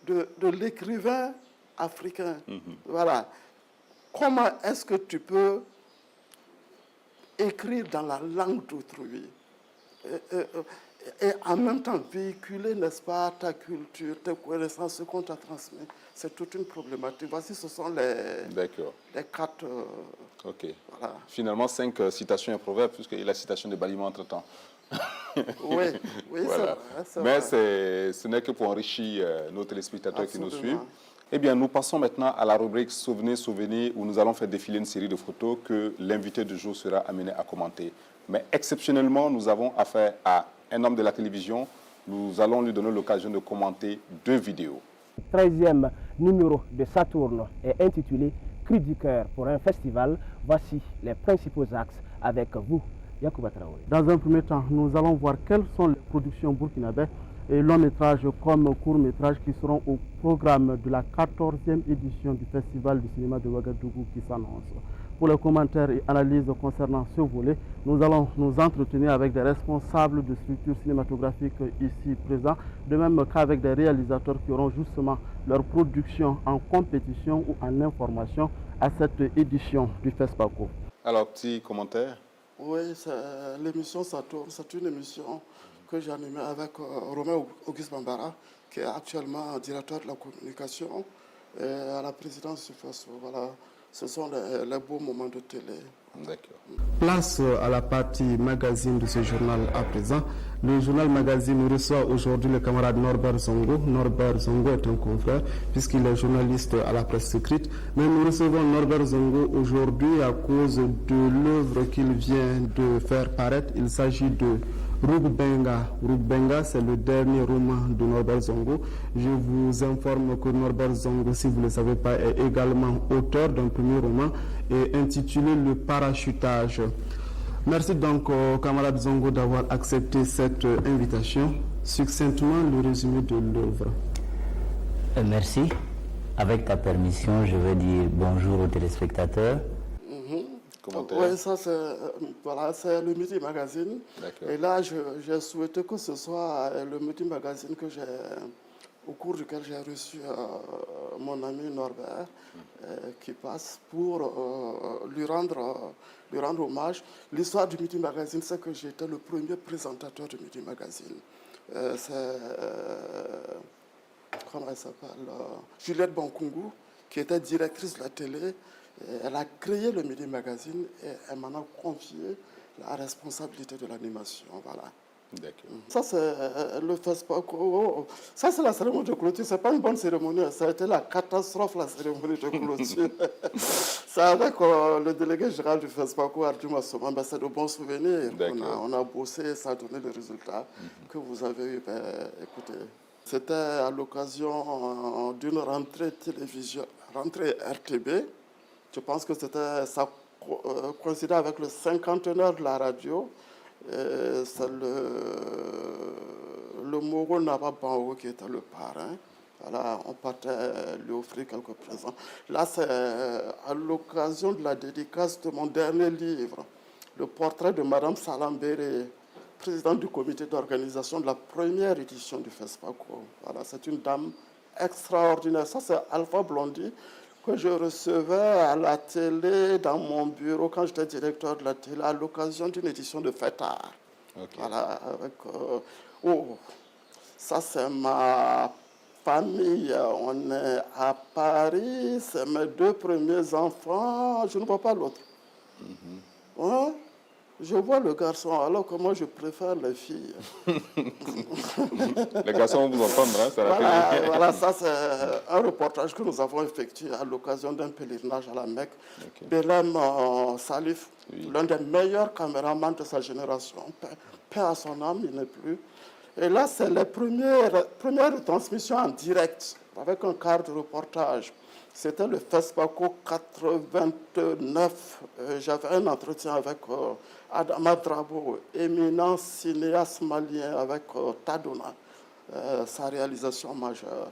de l'écrivain africain. Voilà. Comment est-ce que tu peux écrire dans la langue d'autrui et en même temps véhiculer, n'est-ce pas, ta culture, tes connaissances, ce qu'on t'a transmis. C'est toute une problématique. Voici, ce sont les 4... Ok. Voilà. Finalement, 5 citations et proverbes, puisqu'il y a la citation de Balimo entre-temps. Oui, Voilà. c'est Mais vrai. ce n'est que pour enrichir nos téléspectateurs Absolument. qui nous suivent. Eh bien, nous passons maintenant à la rubrique Souvenez, où nous allons faire défiler une série de photos que l'invité du jour sera amené à commenter. Mais exceptionnellement, nous avons affaire à un homme de la télévision. Nous allons lui donner l'occasion de commenter 2 vidéos. Le 13e numéro de Saturne est intitulé Cri du cœur pour un festival. Voici les principaux axes avec vous, Yacouba Traoré. Dans un premier temps, nous allons voir quelles sont les productions burkinabées et longs métrages comme courts métrages qui seront au programme de la 14e édition du Festival du cinéma de Ouagadougou qui s'annonce. Pour les commentaires et analyses concernant ce volet, nous allons nous entretenir avec des responsables de structures cinématographiques ici présents, de même qu'avec des réalisateurs qui auront justement leur production en compétition ou en information à cette édition du FESPACO. Alors, petit commentaire. Oui, l'émission Saturne, c'est une émission que j'ai animée avec Romain Auguste Bambara, qui est actuellement directeur de la communication et à la présidence du FESPACO. Voilà. Ce sont les beaux moments de télé. D'accord. Place à la partie magazine de ce journal à présent. Le journal magazine reçoit aujourd'hui le camarade Norbert Zongo. Norbert Zongo est un confrère puisqu'il est journaliste à la presse écrite. Mais nous recevons Norbert Zongo aujourd'hui à cause de l'œuvre qu'il vient de faire paraître. Il s'agit de Rugbenga. Rugbenga, c'est le dernier roman de Norbert Zongo. Je vous informe que Norbert Zongo, si vous ne le savez pas, est également auteur d'un premier roman et intitulé Le parachutage. Merci donc au camarade Zongo d'avoir accepté cette invitation. Succinctement, le résumé de l'œuvre. Merci. Avec ta permission, je vais dire bonjour aux téléspectateurs. Oui, ça c'est le Midi Magazine. Et là, j'ai souhaité que ce soit le Midi Magazine au cours duquel j'ai reçu mon ami Norbert qui passe pour lui rendre hommage. L'histoire du Midi Magazine, c'est que j'étais le premier présentateur du Midi Magazine. Comment elle s'appelle Juliette Bankungu, qui était directrice de la télé. Elle a créé le Midi Magazine et elle m'en a confié la responsabilité de l'animation. Voilà. Ça, c'est le FESPACO. Ça, c'est la cérémonie de clôture. Ce n'est pas une bonne cérémonie. Ça a été la catastrophe, la cérémonie de clôture. C'est avec le délégué général du FESPACO, Arjuma Soman. Ben, c'est de bons souvenirs. On a bossé, ça a donné le résultat que vous avez eu. Écoutez, c'était à l'occasion d'une rentrée télévision, rentrée RTB. Je pense que ça coïncidait avec le 50e de la radio. C'est le Moro Naba Bango qui était le parrain. Voilà, on partait lui offrir quelques présents. Là, c'est à l'occasion de la dédicace de mon dernier livre, le portrait de Madame Salambere, présidente du comité d'organisation de la première édition du FESPACO. Voilà, c'est une dame extraordinaire. Ça, c'est Alpha Blondy, que je recevais à la télé, dans mon bureau, quand j'étais directeur de la télé, à l'occasion d'une édition de Fêtard. Voilà, avec... ça, c'est ma famille. On est à Paris, c'est mes 2 premiers enfants. Je ne vois pas l'autre. Ouais? Je vois le garçon, alors que moi, je préfère les filles. Les garçons vont vous entendre, hein, ça voilà, ça c'est un reportage que nous avons effectué à l'occasion d'un pèlerinage à la Mecque. Belém Salif, l'un des meilleurs caméramans de sa génération, paix à son âme, il n'est plus. Et là, c'est les premières transmissions en direct, avec un quart de reportage. C'était le FESPACO 89. J'avais un entretien avec Adama Drabo, éminent cinéaste malien avec Tadona. sa réalisation majeure.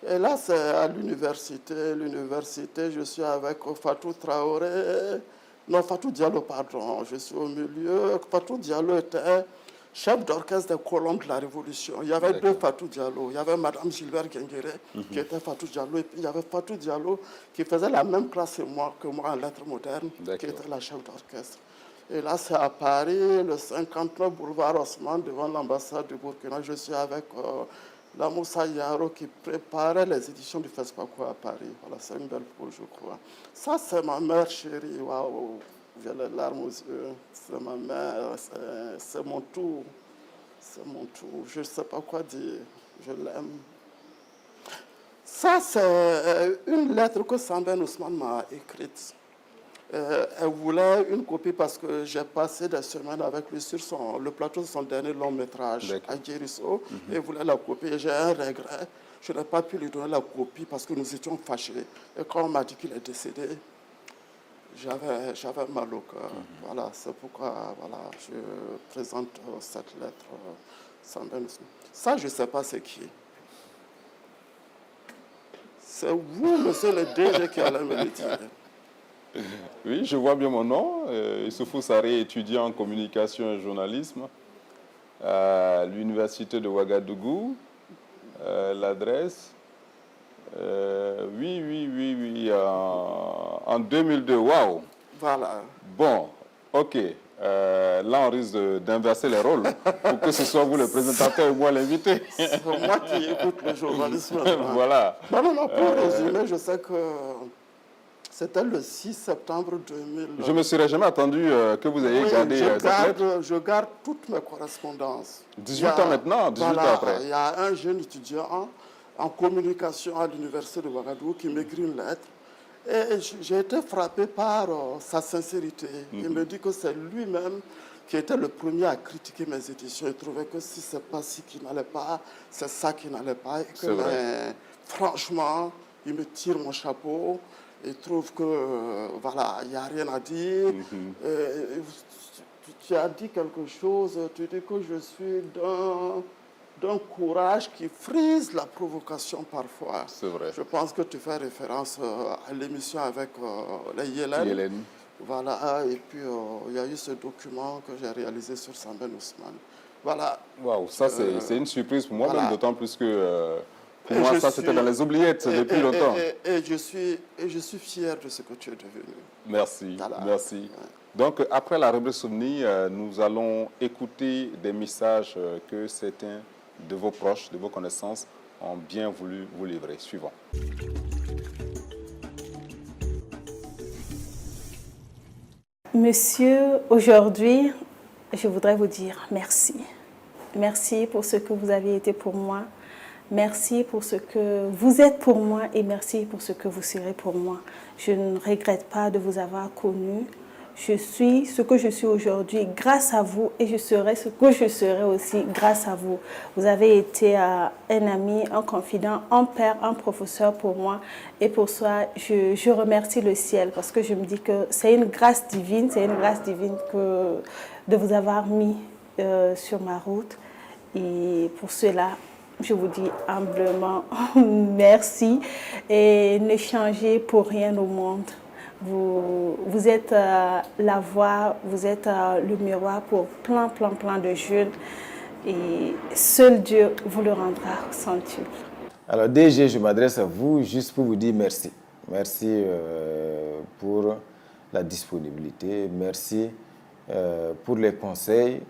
Et là, c'est à l'université. L'université, je suis avec Fatou Traoré. Non, Fatou Diallo, pardon. Je suis au milieu. Fatou Diallo était chef d'orchestre des colonnes de la Révolution. Il y avait deux Fatou Diallo. Il y avait Madame Gilbert Guenguéré, qui était Fatou Diallo. Et puis il y avait Fatou Diallo, qui faisait la même classe que moi en lettres modernes, qui était la chef d'orchestre. Et là, c'est à Paris, le 59 boulevard Haussmann, devant l'ambassade du Burkina. Je suis avec la Moussa Yaro qui préparait les éditions du FESPACO à Paris. Voilà, c'est une belle poule, je crois. Ça, c'est ma mère chérie. Waouh, j'ai les larmes aux yeux. C'est ma mère, c'est mon tout. C'est mon tout. Je ne sais pas quoi dire. Je l'aime. Ça, c'est une lettre que Samben Ousmane m'a écrite. Elle voulait une copie parce que j'ai passé des semaines avec lui sur le plateau de son dernier long métrage à Guérisso. Et elle voulait la copie. Et j'ai un regret. Je n'ai pas pu lui donner la copie parce que nous étions fâchés. Et quand on m'a dit qu'il est décédé, j'avais mal au cœur. Voilà, c'est pourquoi voilà, je présente cette lettre. Ça, je ne sais pas c'est qui. C'est vous, monsieur le DG, qui allez me le dire. Oui, je vois bien mon nom. Issoufou Sarré, étudiant en communication et journalisme à l'université de Ouagadougou. L'adresse, oui, en 2002, waouh. Voilà. Bon, ok. Là, on risque d'inverser les rôles pour que ce soit vous le présentateur et moi l'invité. C'est moi qui écoute le journalisme. Voilà. Non, pour résumer, je sais que c'était le 6 septembre 2000. Je ne me serais jamais attendu que vous ayez gardé cette lettre. Je garde toutes mes correspondances. 18 ans maintenant, 18 ans après. Il y a un jeune étudiant en communication à l'université de Ouagadougou qui m'écrit une lettre. Et j'ai été frappé par sa sincérité. Il me dit que c'est lui-même qui était le premier à critiquer mes éditions. Il trouvait que si ce n'est pas ci qui n'allait pas, c'est ça qui n'allait pas. Et que, mais, franchement, il me tire mon chapeau. Il trouve que, voilà, il n'y a rien à dire. Tu as dit quelque chose, tu dis que je suis d'un courage qui frise la provocation parfois. C'est vrai. Je pense que tu fais référence à l'émission avec les Yélène. Voilà, et puis il y a eu ce document que j'ai réalisé sur Samben Ousmane. Voilà. Waouh, ça c'est une surprise pour moi, voilà. Même d'autant plus que pour moi ça c'était dans les oubliettes depuis longtemps. Et je suis fier de ce que tu es devenu. Merci, merci. Donc après la rubrique Somni, nous allons écouter des messages que certains de vos proches, de vos connaissances ont bien voulu vous livrer. Suivant. Monsieur, aujourd'hui, je voudrais vous dire merci. Merci pour ce que vous avez été pour moi. Merci pour ce que vous êtes pour moi et merci pour ce que vous serez pour moi. Je ne regrette pas de vous avoir connu. Je suis ce que je suis aujourd'hui grâce à vous et je serai ce que je serai aussi grâce à vous. Vous avez été un ami, un confident, un père, un professeur pour moi. Et pour ça, je remercie le ciel parce que je me dis que c'est une grâce divine de vous avoir mis sur ma route. Et pour cela, je vous dis humblement merci et ne changez pour rien au monde. Vous êtes la voix, vous êtes le miroir pour plein de jeunes et seul Dieu vous le rendra centuple. Alors DG, je m'adresse à vous juste pour vous dire merci. Merci pour la disponibilité, merci pour les conseils,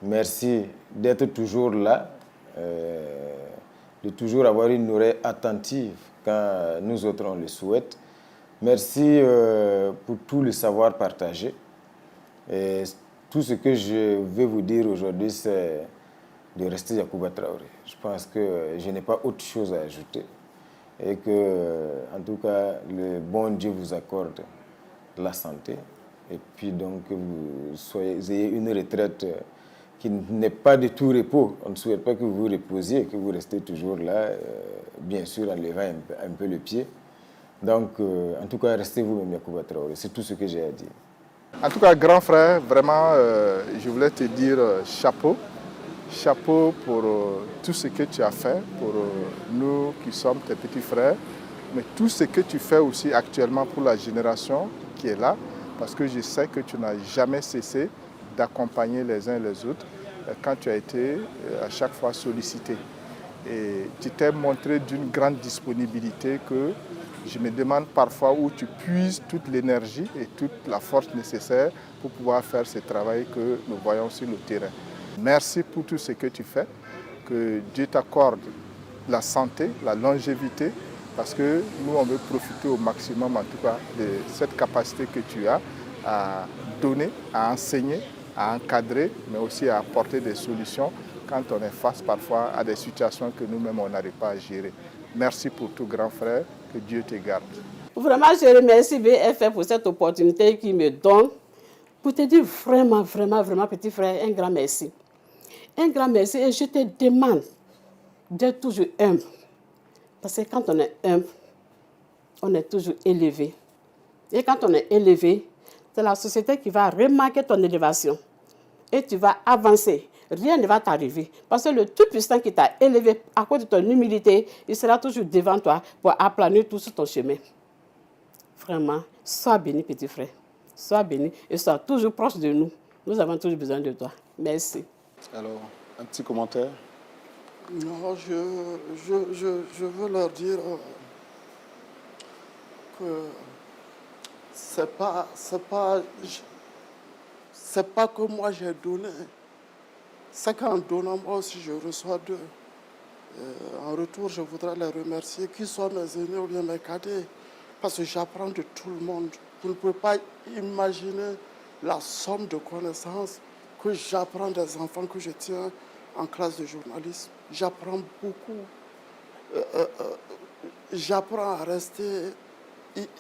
merci d'être toujours là, de toujours avoir une oreille attentive quand nous autres on le souhaite. Merci pour tout le savoir partagé. Et tout ce que je vais vous dire aujourd'hui, c'est de rester Yacouba Traoré. Je pense que je n'ai pas autre chose à ajouter. Et que, en tout cas, le bon Dieu vous accorde la santé. Et puis donc que vous ayez une retraite qui n'est pas de tout repos. On ne souhaite pas que vous vous reposiez, que vous restez toujours là, bien sûr en levant un peu le pied. Donc, en tout cas, restez vous-même, Yacouba Traoré. C'est tout ce que j'ai à dire. En tout cas, grand frère, vraiment, je voulais te dire chapeau chapeau pour tout ce que tu as fait pour nous qui sommes tes petits frères, mais tout ce que tu fais aussi actuellement pour la génération qui est là, parce que je sais que tu n'as jamais cessé d'accompagner les uns les autres quand tu as été à chaque fois sollicité. Et tu t'es montré d'une grande disponibilité que je me demande parfois où tu puises toute l'énergie et toute la force nécessaire pour pouvoir faire ce travail que nous voyons sur le terrain. Merci pour tout ce que tu fais, que Dieu t'accorde la santé, la longévité, parce que nous, on veut profiter au maximum, en tout cas, de cette capacité que tu as à donner, à enseigner, à encadrer, mais aussi à apporter des solutions quand on est face parfois à des situations que nous-mêmes, on n'arrive pas à gérer. Merci pour tout, grand frère, que Dieu te garde. Vraiment, je remercie BFF pour cette opportunité qu'il me donne pour te dire vraiment, vraiment, vraiment, petit frère, un grand merci. Un grand merci et je te demande d'être toujours humble. Parce que quand on est humble, on est toujours élevé. Et quand on est élevé, c'est la société qui va remarquer ton élévation. Et tu vas avancer. Rien ne va t'arriver. Parce que le Tout-Puissant qui t'a élevé à cause de ton humilité, il sera toujours devant toi pour aplanir tout sur ton chemin. Vraiment, sois béni, petit frère. Sois béni et sois toujours proche de nous. Nous avons toujours besoin de toi. Merci. Alors, un petit commentaire? Non, je veux leur dire que c'est pas que moi j'ai donné. C'est qu'en donnant, moi aussi, je reçois d'eux. En retour, je voudrais les remercier, qu'ils soient mes aînés ou bien mes cadets, parce que j'apprends de tout le monde. Vous ne pouvez pas imaginer la somme de connaissances que j'apprends des enfants que je tiens en classe de journalisme. J'apprends beaucoup. J'apprends à rester.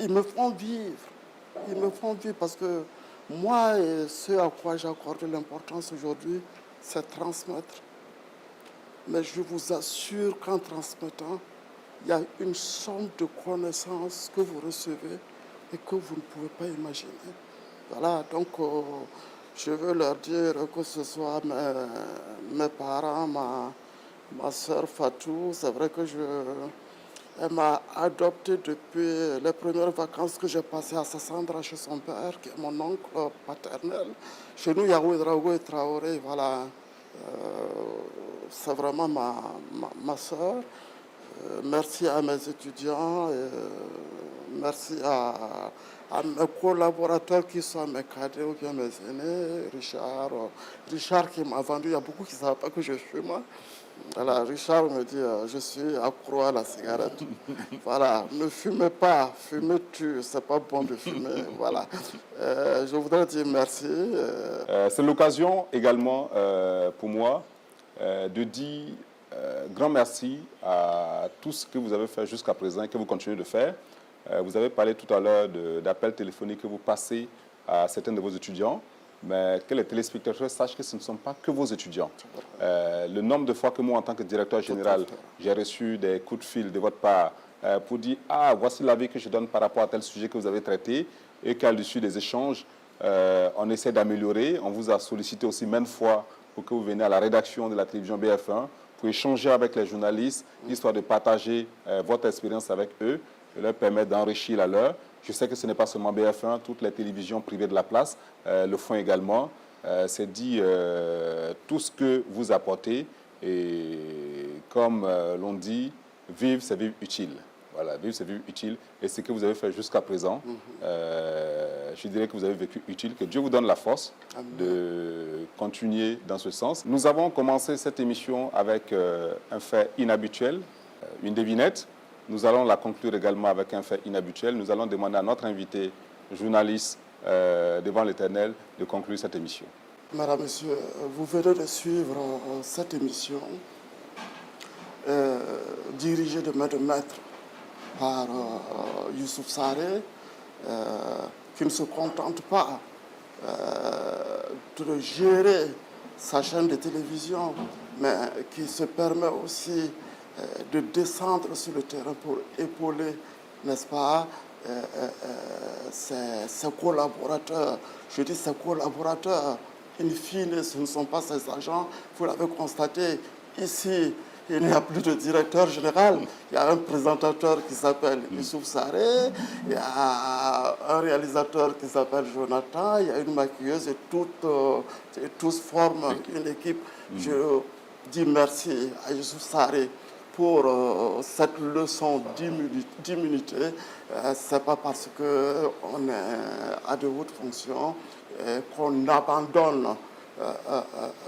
Ils me font vivre. Ils me font vivre parce que moi, ce à quoi j'accorde l'importance aujourd'hui, c'est transmettre. Mais je vous assure qu'en transmettant, il y a une somme de connaissances que vous recevez et que vous ne pouvez pas imaginer. Voilà, donc je veux leur dire que ce soit mes parents, ma soeur Fatou, c'est vrai que elle m'a adopté depuis les premières vacances que j'ai passées à Sassandra chez son père, qui est mon oncle paternel. Chez nous, Yahweh Drago et Traoré, voilà. C'est vraiment ma soeur. Merci à mes étudiants, merci à mes collaborateurs qui sont mes cadets ou bien mes aînés. Richard qui m'a vendu, il y a beaucoup qui ne savent pas que je fume. Voilà, Richard me dit, je suis accro à la cigarette. Voilà, ne fumez pas, fumez tue, c'est pas bon de fumer. Voilà, je voudrais dire merci. C'est l'occasion également pour moi de dire grand merci à tout ce que vous avez fait jusqu'à présent et que vous continuez de faire. Vous avez parlé tout à l'heure d'appels téléphoniques que vous passez à certains de vos étudiants, mais que les téléspectateurs sachent que ce ne sont pas que vos étudiants. Le nombre de fois que moi, en tant que directeur général, j'ai reçu des coups de fil de votre part pour dire « Ah, voici l'avis que je donne par rapport à tel sujet que vous avez traité » et qu'à l'issue des échanges, on essaie d'améliorer. On vous a sollicité aussi maintes fois pour que vous veniez à la rédaction de la télévision BF1 pour échanger avec les journalistes, histoire de partager votre expérience avec eux et leur permettre d'enrichir la leur. Je sais que ce n'est pas seulement BF1, toutes les télévisions privées de la place le font également. C'est dit tout ce que vous apportez et comme l'on dit, vivre, c'est vivre utile. Voilà, vivre, c'est vivre utile. Et ce que vous avez fait jusqu'à présent, je dirais que vous avez vécu utile, que Dieu vous donne la force de continuer dans ce sens. Nous avons commencé cette émission avec un fait inhabituel, une devinette. Nous allons la conclure également avec un fait inhabituel. Nous allons demander à notre invité, journaliste devant l'Éternel, de conclure cette émission. Madame, Monsieur, vous venez de suivre cette émission dirigée de main de maître par Youssouf Sarré, qui ne se contente pas de gérer sa chaîne de télévision, mais qui se permet aussi de descendre sur le terrain pour épauler, n'est-ce pas, ses collaborateurs. Je dis ses collaborateurs in fine, ce ne sont pas ses agents. Vous l'avez constaté, ici, il n'y a plus de directeur général. Il y a un présentateur qui s'appelle Youssouf Saré, il y a un réalisateur qui s'appelle Jonathan, il y a une maquilleuse et tous forment une équipe. Je dis merci à Youssouf Saré pour cette leçon d'immunité. Ce n'est pas parce qu'on est à de hautes fonctions qu'on abandonne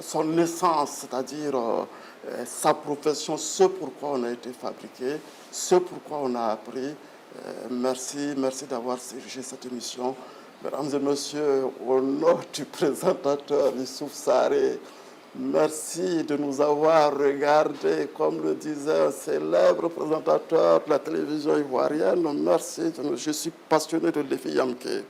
son essence, c'est-à-dire sa profession, ce pourquoi on a été fabriqué, ce pourquoi on a appris. Merci d'avoir dirigé cette émission. Mesdames et messieurs, au nom du présentateur Youssouf Saré, merci de nous avoir regardés, comme le disait un célèbre présentateur de la télévision ivoirienne. Merci, je suis passionné de Léfi Yamké.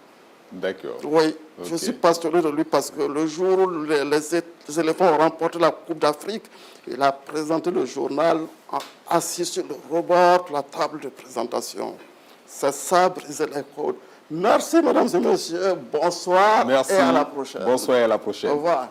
D'accord. Oui, je suis passionné de lui parce que le jour où les éléphants ont remporté la Coupe d'Afrique, il a présenté le journal assis sur le rebord de la table de présentation. C'est ça, briser les codes. Merci, mesdames et messieurs. Bonsoir. Merci. Et à la prochaine. Bonsoir et à la prochaine. Au revoir.